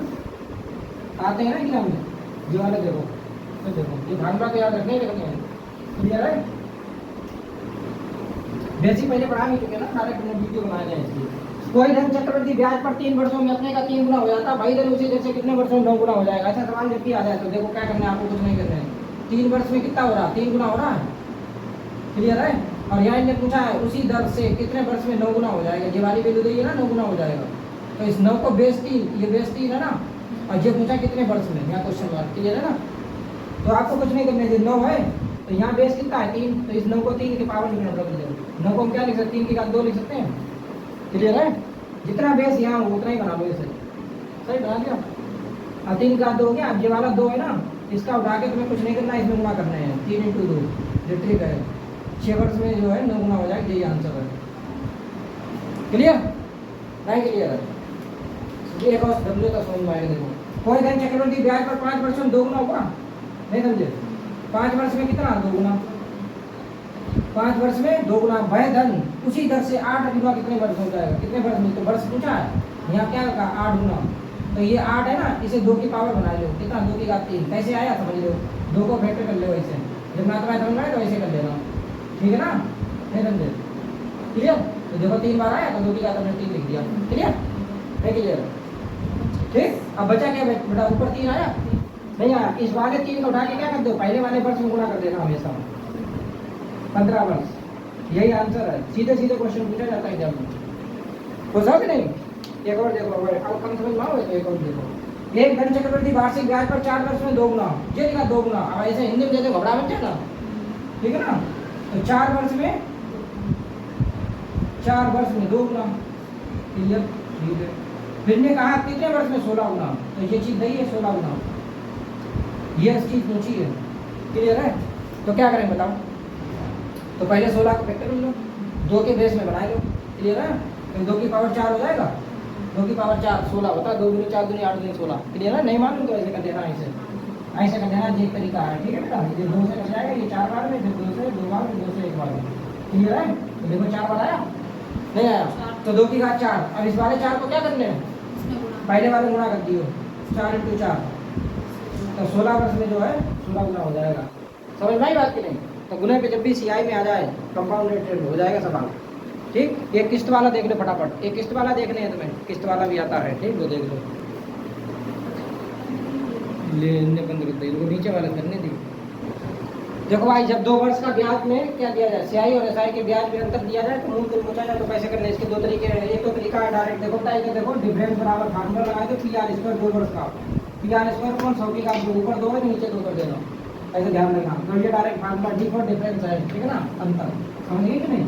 आते हैं ना एग्जाम में, जो वाले देखो, तो देखो ये फार्मूला तो याद रखने रखने हैं, क्लियर है। बेसिक पहले पढ़ा नहीं चुके ना, डायरेक्ट वीडियो बनाया जाए इसलिए। कोई धन चक्रवृद्धि ब्याज पर 3 वर्षों में अपने का 3 गुना हो जाता है, भाई धन उसी जैसे कितने वर्षों में 9 गुना हो जाएगा। ऐसा सवाल जब भी आ जाए तो देखो क्या करना है आपको, कुछ नहीं करना है, 3 वर्ष में कितना हो रहा है, 3 गुना हो रहा है, क्लियर है। और यहाँ इन्हें पूछा है उसी दर से कितने वर्ष में 9 गुना हो जाएगा, ये वाली वैल्यू दी है ना 9 गुना हो जाएगा, तो इस 9 को बेस 3, ये बेस 3 है ना, और ये पूछा कितने वर्ष में, यहाँ क्वेश्चन मार्क, क्लियर है ना। तो आपको कुछ नहीं करना है, 9 है तो यहाँ बेस कितना है 3, तो इस 9 को 3 की पावर लिखना होगा, 9 को हम क्या लिख सकते हैं, 3 की घात 2 लिख सकते हैं, क्लियर है। जितना बेस यहाँ हो उतना ही बना लो, इसे सही बना दिया। और 3 का 2 हो गया, अब ये वाला 2 है ना, इसका उठा के तुम्हें कुछ नहीं करना है, इसमें गुणा करना है, 3 × 2 जो ट्रिक है, 6 वर्ष में जो है 9 गुना हो जाएगा, यही आंसर है, क्लियर नहीं, क्लियर है। एक और डब्ल्यू का समझ में आएगा, देखो कोई धन चक्रवृद्धि ब्याज पर 5 वर्षों में 2 गुना होगा, नहीं समझे, 5 वर्ष में कितना 2 गुना, 5 वर्ष में 2 गुना, वह धन उसी दर से 8 गुना कितने वर्ष हो जाएगा, कितने वर्ष में, तो वर्ष पूछा है, यहाँ क्या होगा 8 गुना, तो ये 8 है ना, इसे 2 की पावर बना लो, कितना 2 की घात 3, कैसे आया समझ लो, 2 को फैक्टर कर लो, ऐसे जब मैं समझ में तो ऐसे कर लेना, ठीक है ना, नहीं समझे, क्लियर। तो देखो 3 बार आया तो 2 की घात हमने 3 लिख दिया, क्लियर है, क्लियर, ठीक। अब बचा क्या बेटा, ऊपर 3 आया नहीं आया, इस वाले 3 को उठा के क्या कर दो, पहले वाले वर्ष में गुणा कर देना हमेशा, 15 वर्ष, यही आंसर है, सीधे सीधे क्वेश्चन पूछा जाता है एग्जाम में, खुश हो कि नहीं। एक और देखो, अब कम समझ में आओ तो एक और देखो, एक धन चक्रवृद्धि वार्षिक ब्याज पर 4 वर्ष में 2 गुना, ये लिखा 2 गुना, अब ऐसे हिंदी में जैसे घबरा मत जाना, ठीक है ना। तो 4 वर्ष में 2 गुना, क्लियर, ठीक है। फिर ने कहा कितने वर्ष में 16 गुना, तो ये चीज नहीं है 16 गुना, ये चीज पूछी है। क्लियर है? तो क्या करें बताओ? तो पहले 16 को फैक्टर लो, 2 के बेस में बनाए लो। क्लियर है? तो 2 की पावर 4 हो जाएगा, 2 की पावर 4 16 होता है, 2 दूनी 4 दूनी 8 दूनी 16। क्लियर है? नहीं मालूम तो ऐसे कर देना, ऐसे कर देना, ये एक तरीका है। ठीक है बेटा, ये 2 से कट जाएगा, ये 4 बार में, फिर 2 से 2 बार, फिर 2 से 1 बार में। क्लियर है? तो देखो 4 बार आया, नहीं आया, तो 2 की घात 4। अब इस वाले 4 को क्या करने हैं? पहले वाले गुणा कर दियो, 4 × 4, तो 16 वर्ष में जो है 16 गुना हो जाएगा। समझ में आई बात की नहीं? तो गुने पे जब भी सीआई में आ जाए कंपाउंड रेट हो जाएगा सवाल। ठीक, एक किस्त वाला देख लो फटाफट, एक किस्त वाला देखने हैं तुम्हें, किस्त वाला भी आता है। ठीक, वो देख लो, लेने बंद कर दे, इनको नीचे वाला करने दी। देखो भाई, जब 2 वर्ष का ब्याज में क्या दिया जाए, सीआई और एसआई के ब्याज में अंतर दिया जाए तो मूलधन पूछा जाए तो कैसे करने? इसके 2 तरीके हैं। एक तो तरीका है डायरेक्ट, देखो बताइए, देखो डिफरेंस बराबर फार्मूला लगाए तो PR² 2 वर्ष का, PR² कौन 100 की का ऊपर 2 है, नीचे 2 कर देना, ऐसे ध्यान रखना। तो ये direct formula D for difference है। ठीक है ना? अंतर समझ गए कि नहीं?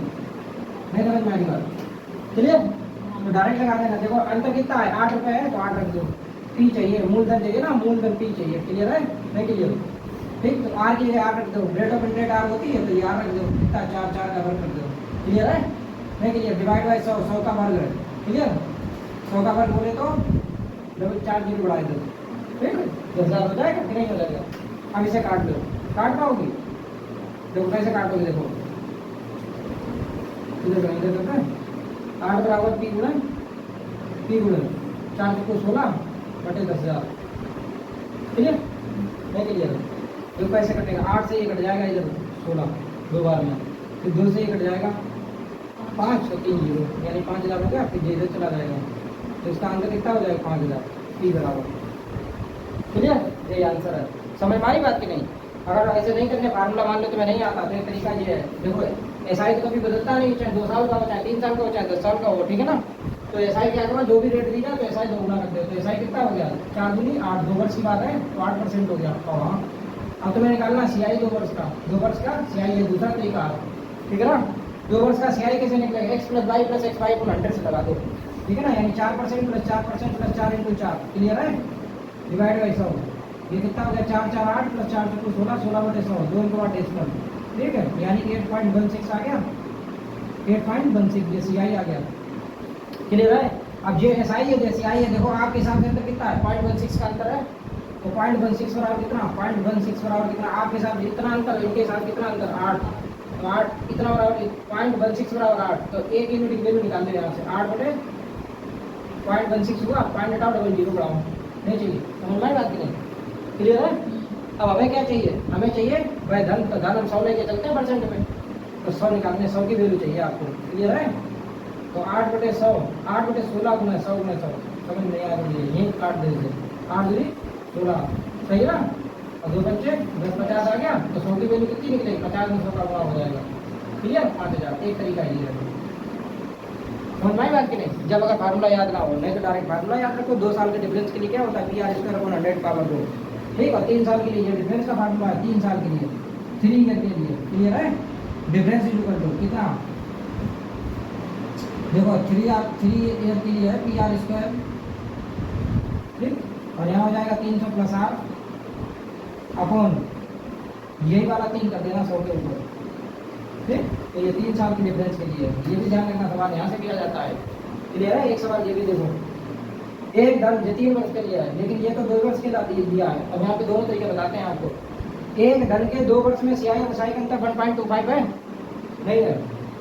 नहीं समझ में आई बात? चलिए, तो डायरेक्ट लगा देना। देखो अंतर कितना है, 8 रुपये है, तो 8 रख दो। P चाहिए, मूलधन चाहिए ना, मूलधन P चाहिए। क्लियर है? नहीं क्लियर? ठीक, तो R की जगह 8 रख दो, रेट ऑफ इंटरेस्ट R होती है, तो ये R रख दो, कितना 4 4 का वर्ग कर दो। क्लियर है? नहीं क्लियर? डिवाइड बाई 100, 100 का वर्ग है। क्लियर? 100 का वर्ग बोले तो डबल 4 जीरो बढ़ा दो। ठीक है? 10,000 हो जाएगा कि नहीं हो जाएगा? अब इसे काट लो, काट पाओगी? देखो कैसे काटोगे, देखो इधर इधर करते हैं, 8 बराबर P गुणन 4 को 16 बटे 10,000। क्लियर? नहीं क्लियर? तो कैसे कटेगा? 8 से ये कट जाएगा, इधर 16 2 बार में, फिर 2 से ये कट जाएगा 5 और 3 जीरो, यानी 5,000 हो गया, फिर ये इधर चला जाएगा, तो इसका आंसर कितना हो जाएगा? 5,000। P बराबर। क्लियर? ये आंसर है। समझ में आई बात की नहीं? अगर ऐसे नहीं करने, फार्मूला मान लो तुम्हें नहीं आता, तो एक तरीका ये है, देखो एसआई तो कभी बदलता नहीं, चाहे 2 साल का हो, चाहे 3 साल का हो, चाहे 10 साल का हो। ठीक है ना? तो एसआई क्या करो, जो भी रेट दी जाए तो एसआई 2 गुना कर दो, तो एसआई कितना हो गया? 4 दूनी 8, 2 वर्ष की बात है तो 8% हो गया। और हाँ, अब तुम्हें निकालना सीआई 2 वर्ष का, 2 वर्ष का सीआई है दूसरा तरीका। ठीक है ना? 2 वर्ष का सीआई कैसे निकलेगा? x + y + x5 को 100 से लगा दो। ठीक है ना? यानी 4% + 4% + 4 × 4। क्लियर है? डिवाइड बाई 100, ये कितना हो गया? 4 4 8 + 4 4 16, 16 बटे 100, 2 × 8 डेसिमल। ठीक है? यानी 8.16 आ गया, 8.16 ये सीआई आ गया। क्लियर है? अब ये एसआई है, ये सीआई है, देखो आपके हिसाब से अंतर कितना है? 0.16 का अंतर है, तो 0.16 बराबर कितना? 0.16 बराबर कितना? आपके हिसाब से इतना अंतर, इनके हिसाब कितना अंतर? 8, तो 8 इतना बराबर 0.16 बराबर 8, तो एक यूनिट की वैल्यू निकाल दो यहाँ से, 8 बटे 0.16 हुआ, पॉइंट हटाओ, डबल जीरो बढ़ाओ, नहीं चाहिए। समझ में बात की नहीं? क्लियर है? अब हमें क्या चाहिए? हमें चाहिए वह धन, तो धन हम 100 लेके चलते हैं परसेंट में, तो 100 निकालने, 100 की वैल्यू चाहिए आपको। क्लियर है? तो 8 बटे 100, 8 बटे 16 गुना 100 गुना 100, समझ नहीं आ रही है, यही काट दे दीजिए, 8 दूनी 16, सही है ना? और 2 बच्चे 10 50 आ गया, तो 100 की वैल्यू कितनी निकलेगी? 50 में 100 का गुणा हो जाएगा। क्लियर? 5000। एक तरीका ये है। समझ में आई बात की नहीं? जब अगर फार्मूला याद ना हो, नहीं तो डायरेक्ट फार्मूला याद रखो। 2 साल के डिफरेंस के लिए क्या होता है? PR²/100 ठीक है? 3 साल के लिए ये डिफरेंस का फार्मूला है, 3 साल के लिए, 3 ईयर के लिए। क्लियर है? डिफरेंस इक्वल टू कितना? देखो 3 ईयर के लिए है PR², ठीक, और यहाँ हो जाएगा 300 + R अपॉन यही वाला 3 कर देना 100 के ऊपर। ठीक, तो ये 3 साल के डिफरेंस के लिए, ये भी ध्यान रखना, सवाल यहाँ से किया जाता है। क्लियर है? एक सवाल ये भी देखो, एक धन जो 3 वर्ष के लिए है, लेकिन ये तो 2 वर्ष के लिए दिया है। अब यहाँ पे दोनों तरीके बताते हैं आपको। एक धन के 2 वर्ष में सीआई और एसआई का अंतर 1.25 है, नहीं है?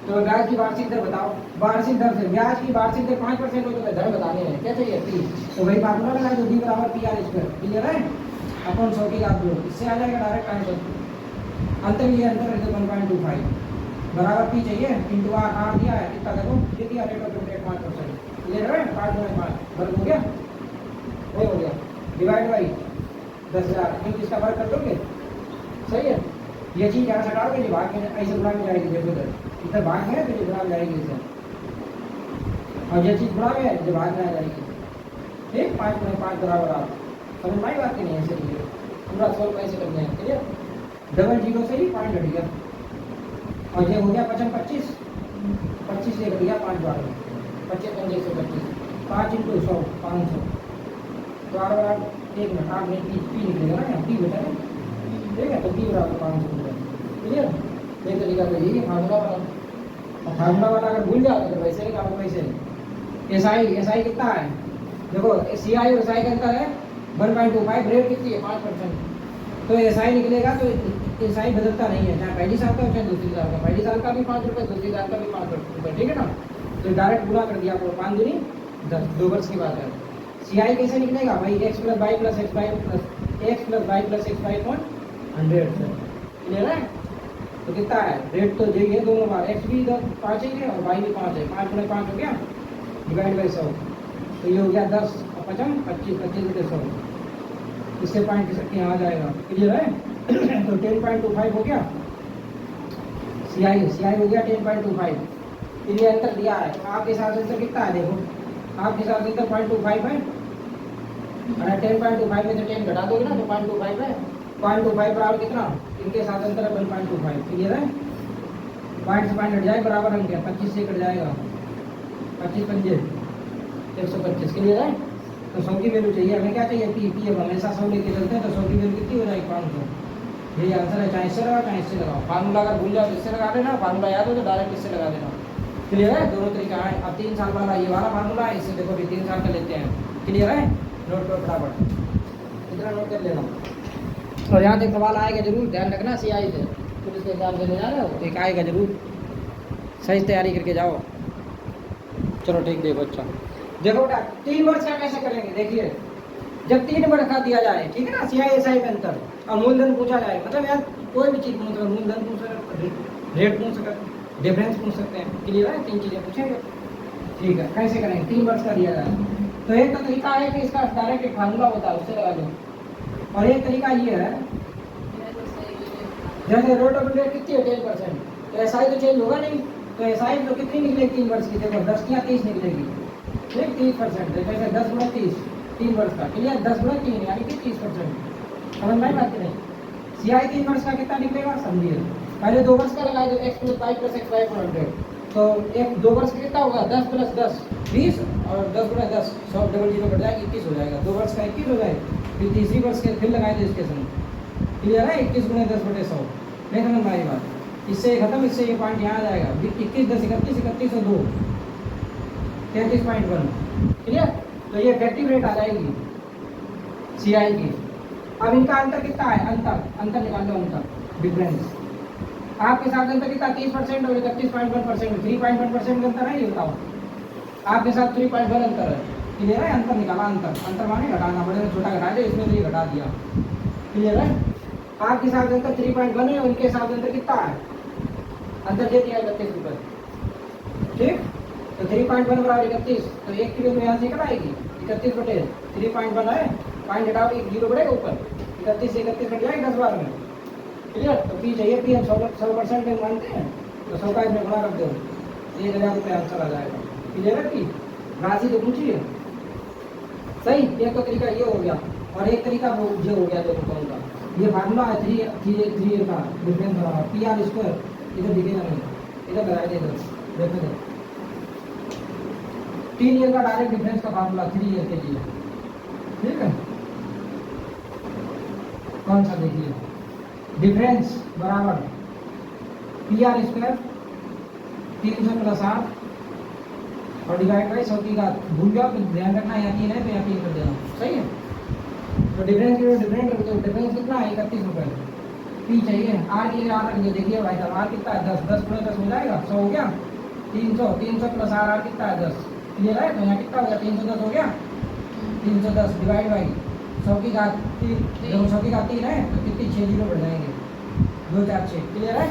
तो ब्याज की वार्षिक दर बताओ, वार्षिक दर से ब्याज की वार्षिक दर 5% हो, तो धन बताने हैं, क्या चाहिए? P, तो वही फार्मूला लगा दो, D = PR²। क्लियर है? अपन 100 की आप दो, इससे आ जाएगा डायरेक्ट आंसर। अंतर ये अंतर है 1.25 बराबर P चाहिए इंटू R दिया है कितना? देखो ये दिया, रेट ऑफ इंटरेस्ट 5%। क्लियर है? 5 वर्ग हो गया, वही हो गया, डिवाइड बाई 10,000, क्योंकि इसका वर्ग कर दोगे, सही है? ये चीज़ यहाँ से हटाओगे, ये भाग में ऐसे बुला में जाएगी, देखो इधर भाग है तो ये बुला में जाएगी इसे, और ये चीज़ बुला में है जो भाग में आ जाएगी। ठीक, 5 बराबर 8। समझ में आई बात की नहीं? ऐसे लिए पूरा सॉल्व कैसे करते हैं? क्लियर? डबल जीरो से ही पॉइंट हट गया, और ये हो गया 25 25 से घट गया 5 बार, 25 5 125। 5 इंटू 100 500 तो आर बराबर 1 मिनट 8 मिनट पी निकलेगा ना यहाँ पी बेटा है ठीक है। तो पी बराबर 500 मीटर क्लियर। ये तरीका तो यही है फार्मूला वाला। और फार्मूला वाला अगर भूल जाओ तो वैसे निकालो वैसे। एसआई कितना है देखो सीआई और एसआई का अंतर है 1.25 रेट कितनी है 5%। तो एसआई निकलेगा तो एसआई बदलता नहीं है चाहे पहली साल का हो चाहे दूसरी साल का। पहली साल का भी 5 रुपये दूसरी साल का भी 5 रुपये ठीक है ना। तो डायरेक्ट गुना कर दिया आपको 5 दूनी 10 2 वर्ष की बात है। सीआई कैसे निकलेगा भाई x plus Y plus X Y plus X plus Y plus X Y point 100 से क्लियर है। तो कितना है रेट तो यही है दोनों बार x भी इधर 5 ही है और y भी 5 है 5 गुणे 5 हो गया डिवाइड बाई 100 तो ये हो गया 10 और 55 25 25 रुपये 100 इससे पॉइंट यहाँ आ जाएगा क्लियर है। तो 10.25 हो गया सीआई हो गया 10.25। ये अंतर दिया है आपके हिसाब से अंतर कितना है देखो आपके हिसाब से अंतर 0.25 है और 10.25 में से 10 घटा दोगे ना तो 0.25 है। 0.25 बराबर कितना इनके साथ अंतर है 1.25 क्लियर है। पॉइंट से पॉइंट हट जाए बराबर अंक है 25 से कट जाएगा 25 पंजे 125 क्लियर है। तो 100 की वैल्यू चाहिए हमें क्या चाहिए पी अब हमेशा 100 लेके चलते हैं तो 100 की वैल्यू कितनी हो जाएगी 500। यही आंसर है चाहे इससे लगाओ चाहे इससे लगाओ। फार्मूला अगर भूल जाओ तो इससे लगा देना फार्मूला याद हो तो डायरेक्ट इससे लगा देना क्लियर है। दोनों तरीका है। अब 3 साल वाला ये वाला फार्मूला है इससे देखो अभी 3 साल का लेते हैं क्लियर है। नोट करो फटाफट इतना नोट कर लेना। और यहाँ तक सवाल आएगा जरूर ध्यान रखना सीआई से पुलिस के एग्जाम देने जा रहे हो एक आएगा जरूर सही तैयारी करके जाओ। चलो ठीक देखो अच्छा देखो बेटा 3 वर्ष का कैसे करेंगे देखिए जब 3 वर्ष का दिया जाए ठीक है ना सीआई एसआई में अंतर और मूलधन पूछा जाए मतलब यार कोई भी चीज़ पूछ सकते मूलधन पूछ सकते रेट पूछ सकते डिफरेंस पूछ सकते हैं क्लियर है 3 चीज़ें पूछेंगे ठीक है। कैसे करेंगे 3 वर्ष का दिया जाए तो एक तो तरीका है कि इसका डायरेक्ट एक फार्मूला होता है उससे लगा दो और एक तरीका ये है जैसे रेट ऑफ इंटरेस्ट कितनी है 10% तो एसआई तो चेंज होगा नहीं तो एसआई तो कितनी निकलेगी 3 वर्ष की देखो 10 या 30 निकलेगी ठीक 30% जैसे 10 गुणा 30 3 वर्ष का क्लियर 10 गुणा 3 यानी कि 30% समझ में बात नहीं। सीआई 3 वर्ष का कितना निकलेगा समझिए पहले 2 वर्ष का लगाए तो x plus Y plus X Y 100 तो एक 2 वर्ष का कितना होगा 10 प्लस 10 20 और 10 गुणा 10 100 डबल जीरो कट जाएगा 21 हो जाएगा 2 वर्ष का 21 हो जाएगा फिर तीसरी वर्ष के फिर लगाए थे इसके संग क्लियर है 21 गुणा 10 बटे 100 नहीं समझ में आई बात। इससे ये खत्म इससे ये पॉइंट यहाँ आ जाएगा 21 10 31 31 और 2 33.1 क्लियर। तो ये इफेक्टिव रेट आ जाएगी सीआई की। अब इनका अंतर कितना है अंतर निकाल लो अंतर डिफरेंस आपके साथ अंतर कितना 30% और 31.1% 3.1% का अंतर है ये बताओ आपके साथ 3.1 अंतर है क्लियर है। अंतर निकाला अंतर माने घटाना बड़े में छोटा घटा दिया इसमें तो ये घटा दिया क्लियर है। आपके साथ अंतर 3.1 है उनके साथ अंतर कितना है अंतर दे दिया 31 रुपये ठीक। तो 3.1 बराबर 31 तो 1 की वैल्यू यहाँ से निकल आएगी 31 बटे 3.1 है पॉइंट घटाओ 1 जीरो बढ़ेगा ऊपर 31 से 31 कट जाएगा 10 बार में क्लियर। तो पी चाहिए पी हम 100% में मानते हैं तो 100 का इसमें गुणा कर दो 1000 रुपये आंसर आ जाएगा क्लियर है। कि राशि तो पूछिए सही। एक तो तरीका ये हो गया और एक तरीका वो ये हो गया देखो कौन का ये फार्मूला है 3 का डिफरेंस बराबर पी आर स्क्वायर इधर दिखेगा नहीं इधर लगाए थे इधर देखो 3 ईयर का डायरेक्ट डिफरेंस का फार्मूला 3 ईयर के लिए ठीक है। कौन सा देखिए डिफरेंस बराबर पी आर स्क्वायर 300 प्लस 8 और डिवाइड बाई 100 की घात भूल जाओ तो ध्यान रखना यहाँ 3 है तो यहाँ 3 कर देना सही है। तो डिफरेंस डिफरेंस कितना है 31 रुपये पी चाहिए आर की आर रख देखिए भाई साहब आर कितना है 10 10 गुणे 10 हो जाएगा 100 हो गया 300 प्लस आर आर कितना है 10 क्लियर है। तो यहाँ कितना हो गया 310 हो गया 310 डिवाइड बाई 100 की घात 100 की घात 3 है तो कितनी 6 जीरो बढ़ जाएंगे 2 4 6 क्लियर है।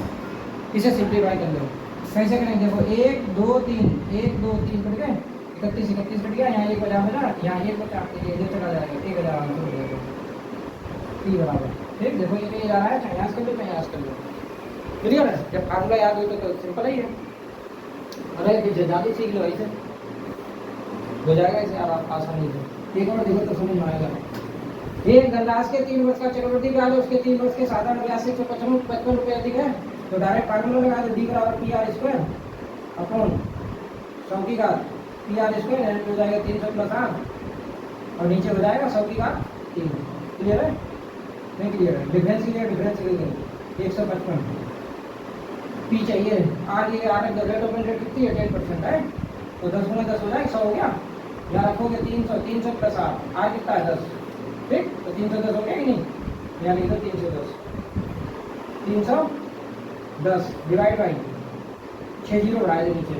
इसे सिंप्लीफाई कर लो कैसे करेंगे देखो 1 2 3 1 2 3 कट गए 31 31 कट गया यहाँ 1 बचा मेरा यहाँ 1 बचा इधर चला जाएगा 1000 आंसर हो जाएगा पी बराबर ठीक। देखो ये कहीं जा रहा है चाहे यहाँ कर लो चाहे यहाँ कर लो क्लियर है। जब फार्मूला याद हो तो सिंपल ही है अरे ज़्यादा सीख लो ऐसे हो जाएगा इसे आप आसानी से एक और देखो तो समझ में आएगा। एक धनराशि के 3 वर्ष का चक्रवृद्धि ब्याज है उसके 3 वर्ष के साधारण ब्याज से 155 रुपये अधिक है तो डायरेक्ट फार्मूला लगा दो डी बराबर पी आर स्क्वायर अपॉन 100 की घात पी आर स्क्वायर एल हो जाएगा 300 प्लस आर और नीचे हो जाएगा 100 की घात 3। क्लियर है? नहीं क्लियर है? Difference clear? Difference clear? 155 P चाहिए। आर ये आर रेट ऑफ इंटरेस्ट कितनी है? 10% है। तो 10 गुना 10 हो जाएगा 100 हो गया। यहाँ रखोगे 300, 300 प्लस आर कितना है 10। ठीक, तो 310 हो गया कि नहीं? यहाँ लिख दो 310, 310 डिवाइड बाई 6 जीरो बढ़ा दे नीचे,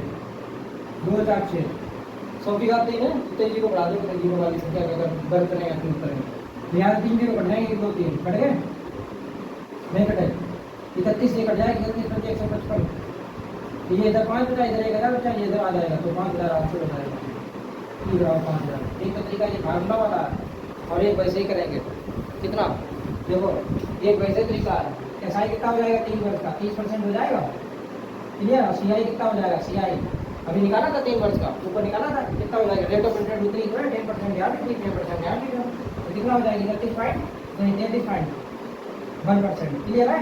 2 4 6, 100 की घात 3 है, तो जीरो बढ़ा दो, तो जीरो वाली संख्या अगर बर्थ करेंगे तो करेंगे। यहाँ 3 जीरो कट जाएंगे, 2 3 कट गए, नहीं कटे। 31 ये कट जाएगा, 31 बचे 155। तो ये इधर 5 बचा, इधर 1000 बचा, ये इधर आ जाएगा, तो 5000 आंसर हो जाएगा। 5000। एक तो तरीका ये फार्मूला वाला है और एक वैसे ही करेंगे। कितना देखो, एक वैसे तरीका है। एस आई कितना हो जाएगा 3 वर्ष का? 30% हो जाएगा। क्लियर? और सी आई कितना हो जाएगा? सी आई अभी निकाला था 3 वर्ष का, ऊपर निकाला था, कितना हो जाएगा? रेट ऑफ इंटरेस्ट उतनी जो है 10% यहाँ भी 10% यहाँ भी, तो कितना हो जाएगा? 33.1%। क्लियर है?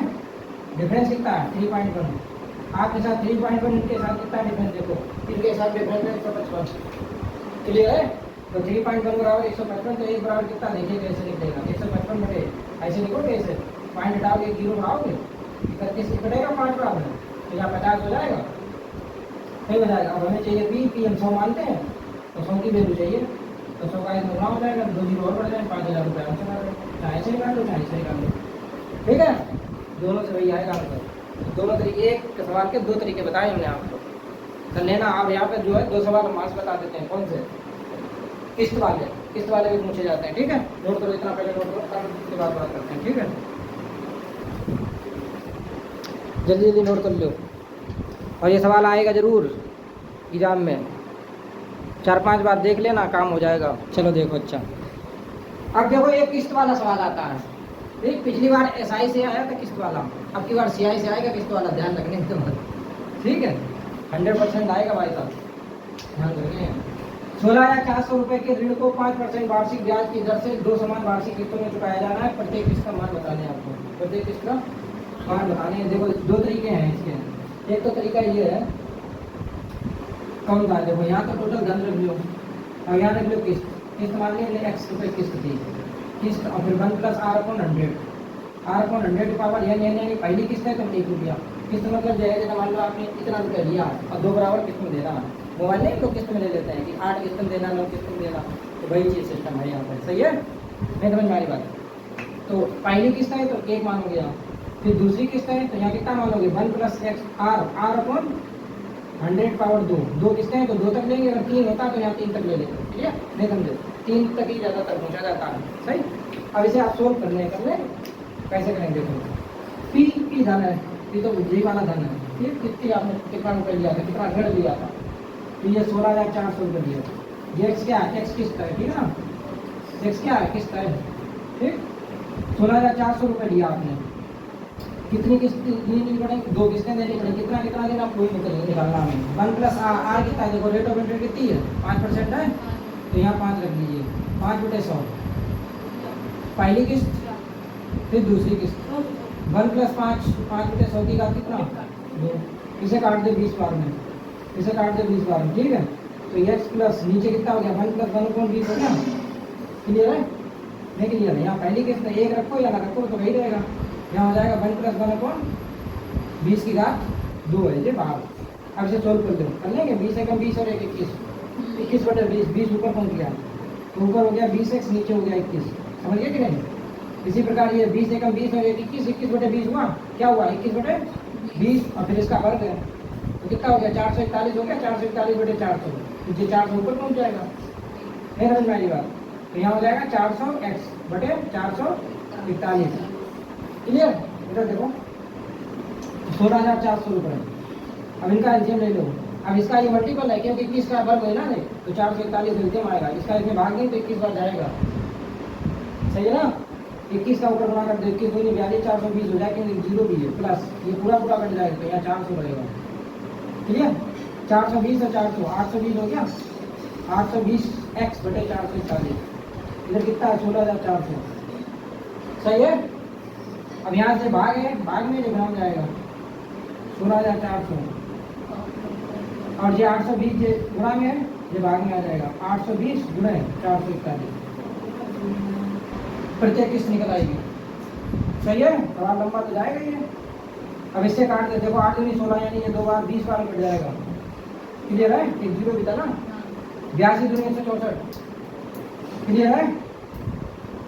डिफरेंस कितना है? 3.1। आपके साथ 3.1, इनके साथ कितना डिफरेंस देखो, इनके साथ डिफरेंस है 155। क्लियर है? तो 3.1 बराबर 155, तो एक बराबर कितना देखिए कैसे निकलेगा? 155 बटे ऐसे लिखोगे, ऐसे पॉइंट हटाओगे, 1 जीरो बढ़ाओगे, 31 कटेगा 5 बराबर, तो यहाँ 50 हो जाएगा, नहीं हो जाएगा। अब हमें चाहिए पी, हम 100 मानते हैं, तो 100 की वैल्यू चाहिए, तो 100 का 1 गुना हो जाएगा, 2 जीरो और बढ़ जाए, 5000 रुपये आंसर आ जाएगा। चाहे ऐसे निकाल लो, चाहे ऐसे निकाल लो। ठीक है? दोनों से वही आएगा आंसर। दोनों तरीके, एक सवाल के 2 तरीके बताए हमने आपको, कर लेना। आप यहाँ पे जो है 2 सवाल हम मार्क्स बता देते हैं। कौन से? किस्त वाले भी पूछे जाते हैं। ठीक है, नोट करो, इतना पहले नोट करो, तब उसके बाद बात करते हैं। ठीक है, जल्दी जल्दी नोट कर लो। और ये सवाल आएगा जरूर एग्जाम में, 4-5 बार देख लेना, काम हो जाएगा। चलो देखो, अच्छा अब देखो, एक किस्त वाला सवाल आता है। ठीक, पिछली बार एसआई से आया था किस्त वाला, अब की बार सीआई से आएगा किस्त वाला, ध्यान रखने के बाद। ठीक है, 100% आएगा भाई साहब, ध्यान रखें। 16,400 रुपये के ऋण को 5% वार्षिक ब्याज की दर से 2 समान वार्षिक किस्तों में चुकाया जाना है। प्रत्येक किस्त का मान बताने हैं आपको, प्रत्येक किस्त का मान बताने हैं। देखो 2 तरीके हैं इसके। एक तो तरीका ये है, कौन था? देखो यहाँ तो टोटल धन रख लो और यहाँ रख लो किस्त। किस्त मान लीजिए x रुपये किस्त थी, किस्त, और फिर 1 प्लस r/100, r/100 की पावर यानी पहली किस्त है तो 1 रुपया। किस्त मतलब जो है, जैसे मान लो आपने इतना रुपया लिया और 2 बराबर किस्त में देना है। मोबाइल नहीं लोग किस्त में ले लेते हैं कि 8 किस्त में देना, 9 किस्त में देना, तो वही चीज़ सिस्टम है यहाँ पर। सही है? नहीं समझ में आ रही बात? तो पहली किस्त है तो 1 मानोगे आप, फिर दूसरी किस्त है तो यहाँ कितना मानोगे? 1 प्लस x r/100 पावर 2। 2 किस्तें हैं तो 2 तक लेंगे, अगर 3 होता तो यहाँ 3 तक ले लेंगे। ठीक है, नहीं समझे? 3 तक ही ज़्यादातर पहुँचा जाता है। सही, अब इसे आप सोल्व कर लें कैसे करेंगे? देखो पी धन है, पी तो जी वाला धन है। ठीक, कितनी आपने कितना रुपये लिया था, कितना ऋण लिया था? तो ये 16,400 रुपये लिया। ये एक्स क्या है? एक्स किस्त है। ठीक है ना, एक्स क्या है? किस्त है। ठीक, 16,400 रुपये लिया आपने, कितनी किस्त देनी पड़ेगी? 2 किस्तें देनी पड़ेगी। कितना कितना देना कोई निकालना हमें। 1 प्लस आर कितना है? देखो रेट ऑफ इंटरेस्ट कितनी है? 5% है, तो यहाँ 5 रख लीजिए, 5/100 पहली किस्त, फिर दूसरी किस्त। 1 प्लस 5/100 की घात कितना? 2। इसे काट दे 20 बार में, इसे काट दे 20 बार में। ठीक है, तो x प्लस नीचे कितना हो गया? 1 प्लस 1/20 हो गया। क्लियर है? नहीं क्लियर है? यहाँ पहली किस्त 1 रखो या ना रखो तो वही रहेगा। यहाँ हो जाएगा 1 प्लस 1/20 की घात 2 है ये बाहर। अब इसे सोल्व कर दो, कर लेंगे। 20 एकम 20 और 1 21, 21/20, 20 ऊपर पहुँच गया, तो ऊपर हो गया 20x, नीचे हो गया 21। समझ गए कि नहीं? इसी प्रकार ये 20 एकम 20 और 1 21, 21/20 हुआ, क्या हुआ? 21/20, और फिर इसका वर्ग है तो कितना हो गया? 441 हो गया, 441/400, तो ये 400 ऊपर पहुँच जाएगा। नहीं समझ में आई बात? तो यहाँ हो जाएगा 400x/441। क्लियर? इधर देखो 16,400 रुपये। अब इनका एलसीएम ले लो। अब इसका ये मल्टीपल है क्योंकि 21 का वर्ग है ना, नहीं तो 441 एलसीएम आएगा। इसका इसमें भाग दें तो 21 बार जाएगा। सही है ना? 21 का ऊपर गुणा कर दो, 21 दूनी 42, 420 हो जाएगा, क्योंकि 0 भी है, प्लस ये पूरा कट जाएगा, तो यहाँ 400 रहेगा। क्लियर? 420 और 400, 820 हो गया। 820x/441, इधर कितना है? 16,400। सही है? अब यहाँ से भाग है, भाग में लिखना हो जाएगा 16,400, और ये 820 गुणा में है ये भाग में आ जाएगा 820 गुणे 441, प्रत्येक किस्त निकल आएगी। सही है, सवाल लंबा तो जाएगा ये। अब इससे काट दे, देखो 8 दूनी 16 यानी ये 2 बार 20 बार कट जाएगा। क्लियर है, एक जीरो भी था ना। 82 दूनी 164, क्लियर है।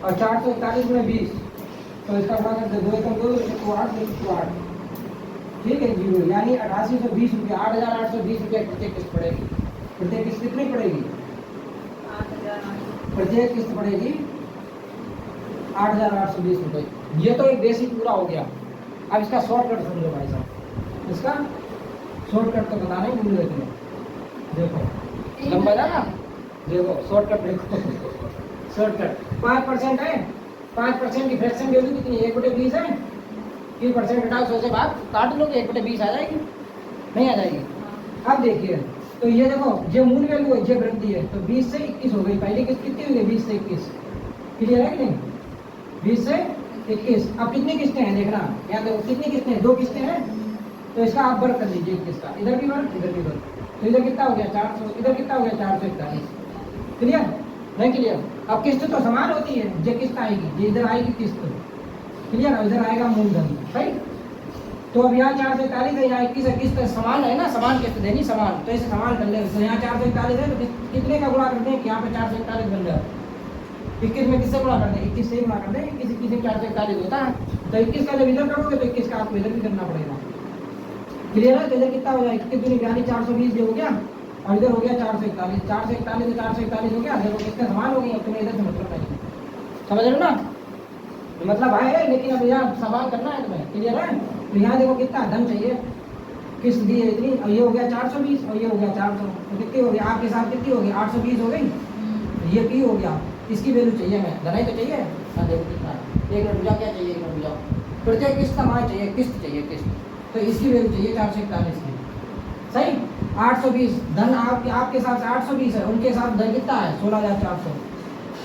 और 441 में 20, तो इसका गुणा करते 2 एकम 2 तो 8 तो 8, ठीक है जीरो, यानी 8820 रुपया 8820 रुपया प्रत्येक किस्त पड़ेगी। प्रत्येक किस्त कितनी पड़ेगी? 8,800। प्रत्येक किस्त पड़ेगी 8820 रुपये। ये तो एक बेसिक पूरा हो गया। अब इसका शॉर्टकट समझो भाई साहब, इसका शॉर्टकट तो बताना ही भूल गए तुम्हें। देखो लंबा था ना, देखो शॉर्टकट देखो शॉर्टकट 5% है, 5% की फ्रैक्शन वैल्यू कितनी है? 1/20 है। 3% घटाओ 100 से भाग काट लोगे 1/20 आ जाएगी, नहीं आ जाएगी? अब देखिए, तो ये देखो ये मूल वैल्यू है, ये वृद्धि है, तो 20 से 21 हो गई। पहली किस्त कितनी हुई है? 20 से 21, क्लियर है कि नहीं? 20 से 21। अब कितनी किस्तें हैं देखना, यहाँ देखो कितनी किस्तें हैं? 2 किस्तें हैं, तो इसका आप वर्ग कर लीजिए किस्त का, इधर भी वर्ग इधर भी वर्ग, तो इधर कितना हो गया 400, इधर कितना हो गया 441, क्लियर नहीं? क्लियर। अब किस्त तो समान होती है, ये किस्त आएगी, ये इधर आएगी किस्त, क्लियर, इधर आएगा मूलधन, सही। तो अब यहाँ 441 है, यहाँ 21 है, किस्त समान है ना, समान किस्त देनी समान, तो इसे समान कर ले। तो यहाँ 441 है, तो कितने का गुणा कर दें कि यहाँ पे 441 बन जाए? 21 में किससे गुणा कर दें? 21 से ही गुणा कर दें, 21 में 441 होता है, तो 21 का जब इधर करोगे तो 21 का आपको इधर भी करना पड़ेगा, क्लियर है। तो इधर कितना हो जाएगा? 21 दूनी 420 जो हो गया, और इधर हो गया 441, 441 तो 441 हो गया। देखो कितने समान हो गई, अब तुम्हें इधर से मतलब नहीं, समझ रहे हो ना? मतलब है, लेकिन अब यहाँ सवाल करना है तुम्हें, क्लियर है। तो यहाँ देखो कितना धन चाहिए, किस्त दी है इतनी, और ये हो गया 420 और ये हो गया 400, तो कितनी हो गई आपके साथ? कितनी हो गई? 820 हो गई। ये पी हो गया, इसकी वैल्यू चाहिए हमें, धनाई तो चाहिए। हाँ देखो कितना है, 1 मिनट बुझा, क्या चाहिए 1 मिनट बुझाओ, प्रत्येक किस्त का मान चाहिए, किस्त चाहिए किस्त, तो इसकी वैल्यू चाहिए 441 की, सही। 820 धन आपके साथ 820 है, उनके साथ धन कितना है? 16,400,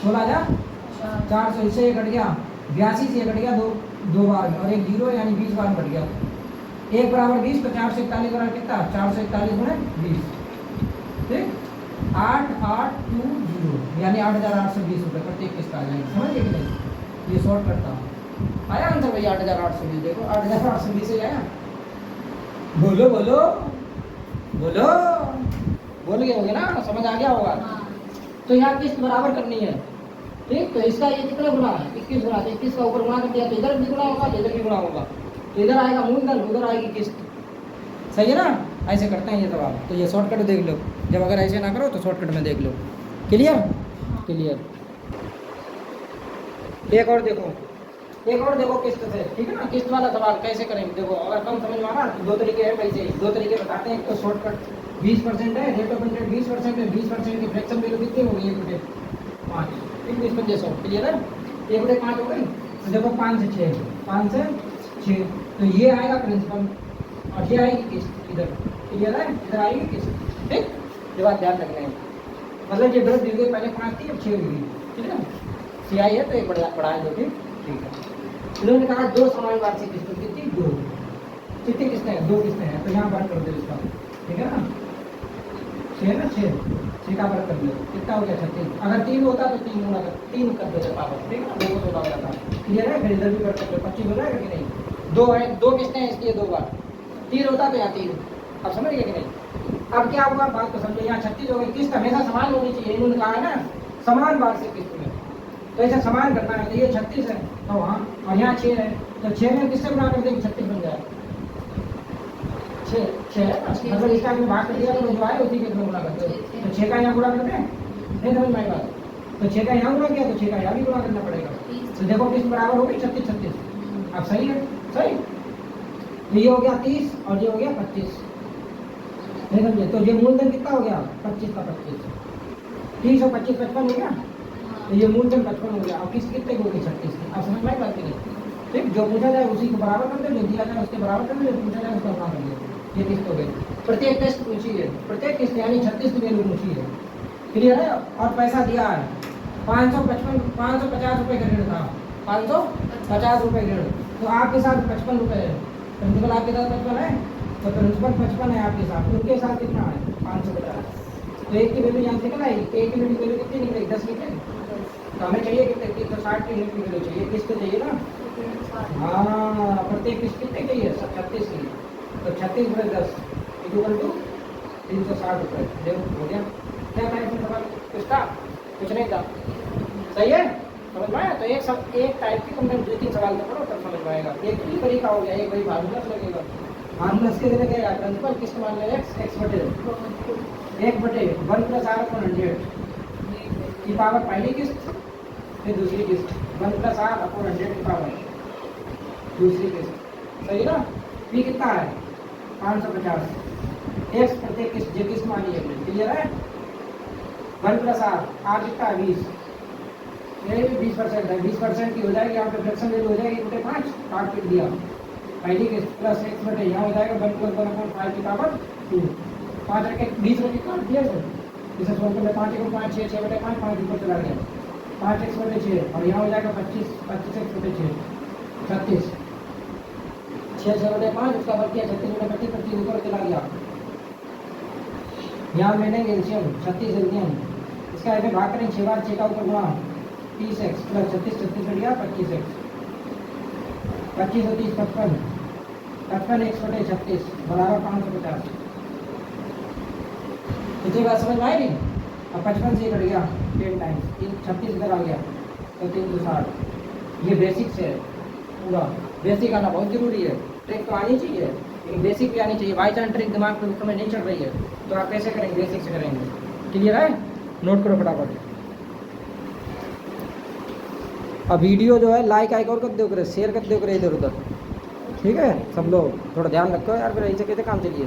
16,400, इससे ये कट गया 82 से कट गया दो बार में, और एक जीरो यानी 20 बार कट गया। 1 बराबर 20, तो 441 बराबर कितना? 441 गुणे 20, ठीक, 8820 यानी 8,820 रुपये प्रत्येक किस्त आ जाएगी, समझ गए कि नहीं? ये शॉर्ट करता हूँ, आया आंसर भैया 8,820, देखो 8,820 से आया। बोलो बोलो बोलो, बोल गए होगे ना, समझ आ गया होगा। तो यहाँ किस्त बराबर करनी है, ठीक। तो इसका ये कितना गुना है? 21 गुना, तो 21 का ऊपर गुना कर दिया, तो इधर भी गुना होगा, इधर भी गुना होगा, तो इधर आएगा मूलधन, उधर आएगी किस्त, सही है ना? ऐसे करते हैं ये सवाल। तो ये शॉर्टकट देख लो, जब अगर ऐसे ना करो तो शॉर्टकट में देख लो, क्लियर क्लियर। एक और देखो किस्त से, ठीक है ना? किस्त वाला सवाल कैसे करेंगे देखो, अगर कम समझ में आ रहा तो 2 तरीके हैं, वैसे 2 तरीके बताते हैं। एक तो शॉर्टकट 20% है, रेट ऑफ इंटरेस्ट 20% है, 20% की फ्रैक्शन वैल्यू कितनी होगी? 1/5, 20/500, क्लियर है। 1/5 हो गई, तो देखो 5 से 6, तो ये आएगा प्रिंसिपल और ये आएगी किस्त इधर, क्लियर है, इधर आएगी किस्त, ठीक। ये बात ध्यान रखना है, मतलब ये ब्रश दी गई, पहले 5 थी अब 6 हो गई, ठीक है। CI है तो एक पढ़ा है जो, ठीक है। इन्होंने कहा 2 समान वार्षिक किस्त कितनी? 2, कितनी किस्तें हैं? 2 किस्तें हैं, तो यहाँ वर्ग कर दो इसका, ठीक है ना? 6 ना, 6 का वर्ग कर दो, कितना हो गया? 36। अगर 3 होता तो 3 गुना कर, 3 कर देते पावर, ठीक है ना? 2 को 16 हो जाता, क्लियर है। फिर इधर भी कर सकते हो, 25 हो जाएगा कि नहीं? 2 है, 2 किस्तें हैं इसलिए 2 बार, 3 होता तो यहाँ 3, अब समझ गए कि नहीं? अब क्या हुआ बात को समझो, यहाँ 36 हो गई, किस्त हमेशा समान होनी चाहिए, इन्होंने कहा है ना समान वार्षिक किस्त में, तो ऐसा समान करना है। तो ये 36 है, तो हाँ, और यहाँ 6 है, तो 6 में किससे गुणा कर देंगे? 36 बन जाए, 6 मतलब इसका हमने भाग कर दिया, तो जो आए उसी के गुणा करते हैं, तो 6 का यहाँ गुणा करते हैं, नहीं समझ में आई बात? तो 6 का यहाँ गुणा किया, तो 6 का यहाँ भी गुणा करना पड़ेगा, तो देखो किस्त बराबर हो गई 36, अब सही है, सही। ये हो गया 30 और ये हो गया 25, नहीं समझे? तो ये मूलधन कितना हो गया? 25 का 25, 30 और 25 55 हो गया, तो ये मूलधन 55 हो गया। अब किस्त कितने की होगी? 36 की। अब समझ में आई बात की नहीं? ठीक, जो पूछा जाए उसी को बराबर कर दो, जो दिया जाए उसके बराबर कर दो, जो पूछा जाए उसका गुणा कर दो, ये किस्त हो गई। प्रत्येक किस्त पूछी है, प्रत्येक किस्त यानी 36 की वैल्यू पूछी है, क्लियर है। और पैसा दिया है 550 रुपये का ऋण था, 550 रुपये ऋण, तो आपके साथ 55 रुपये है, प्रिंसिपल आपके साथ 55 है, तो प्रिंसिपल 55 है आपके साथ, उनके साथ कितना है? 550। तो एक की वैल्यू यहाँ से निकल आई, एक की वैल्यू कितनी निकली 10 निकले। तो हमें चाहिए कितने 360 की यूनिट की वैल्यू चाहिए, किसको चाहिए ना। हाँ, प्रत्येक किस्त कितने की है 36 की, तो 36 + 10 इक्वल टू 360 रुपये। देखो हो गया। क्या था इसमें सवाल, कुछ था? कुछ नहीं था, सही है, समझ में आया। तो एक टाइप की तुमने 2-3 सवाल तो पढ़ो तब समझ में आएगा। एक ही तरीका हो गया, एक वही फार्मूला लगेगा। फार्मूला के जरिए क्या प्रिंसिपल किस्त मान लो x बटे 1 बटे 1 + r अपॉन 100 की पावर पहली किस्त, फिर दूसरी किस्त 1 + r अपॉन 100 की पावर दूसरी किस्त, सही ना। p कितना है 550, x प्रत्येक किस्त जो किस्त मानी है, क्लियर है। 1 + r कितना है 20, ये 20% है, 20% की हो जाएगी यहाँ पे फ्रैक्शन वैल्यू हो जाएगी बटे 5, काट पीट दिया पहली किस्त प्लस x बटे यहाँ हो जाएगा 1 + 1/5 की पावर 2, 5 रखे 20 बटे काट दिया सर, इसे सोल्व कर ले 5 × 5 6, 6 बटे 5 5 ऊपर चला गया 5x बटे 6 और यहाँ हो जाएगा 25 25x बटे 6 36 6 6 बटे 5 उसका वर्ग किया 36 बटे 25 25 ऊपर चला गया। यहाँ मैंने एलसीएम 36 एलसीएम इसका ऐसे भाग करें 6 बार 6 का ऊपर गुणा 30x + 36 36 कट गया 25x 25 और 30 55 55x बटे 36 बराबर 550। इतनी बात समझ में आई नहीं। अब 55 से कट गया 10 टाइम्स 36 इधर आ गया तो 360। ये बेसिक्स है, पूरा बेसिक आना बहुत जरूरी है। ट्रिक तो आनी चाहिए लेकिन बेसिक भी आनी चाहिए। बाई चांस ट्रिक दिमाग में उस समय नहीं चल रही है तो आप कैसे करेंगे, बेसिक से करेंगे। क्लियर है, नोट करो फटाफट। अब वीडियो जो है लाइक आइक और कर दो करे, शेयर कर दो करे इधर उधर, ठीक है। सब लोग थोड़ा ध्यान रखो यार, फिर ऐसे कैसे काम चलिए।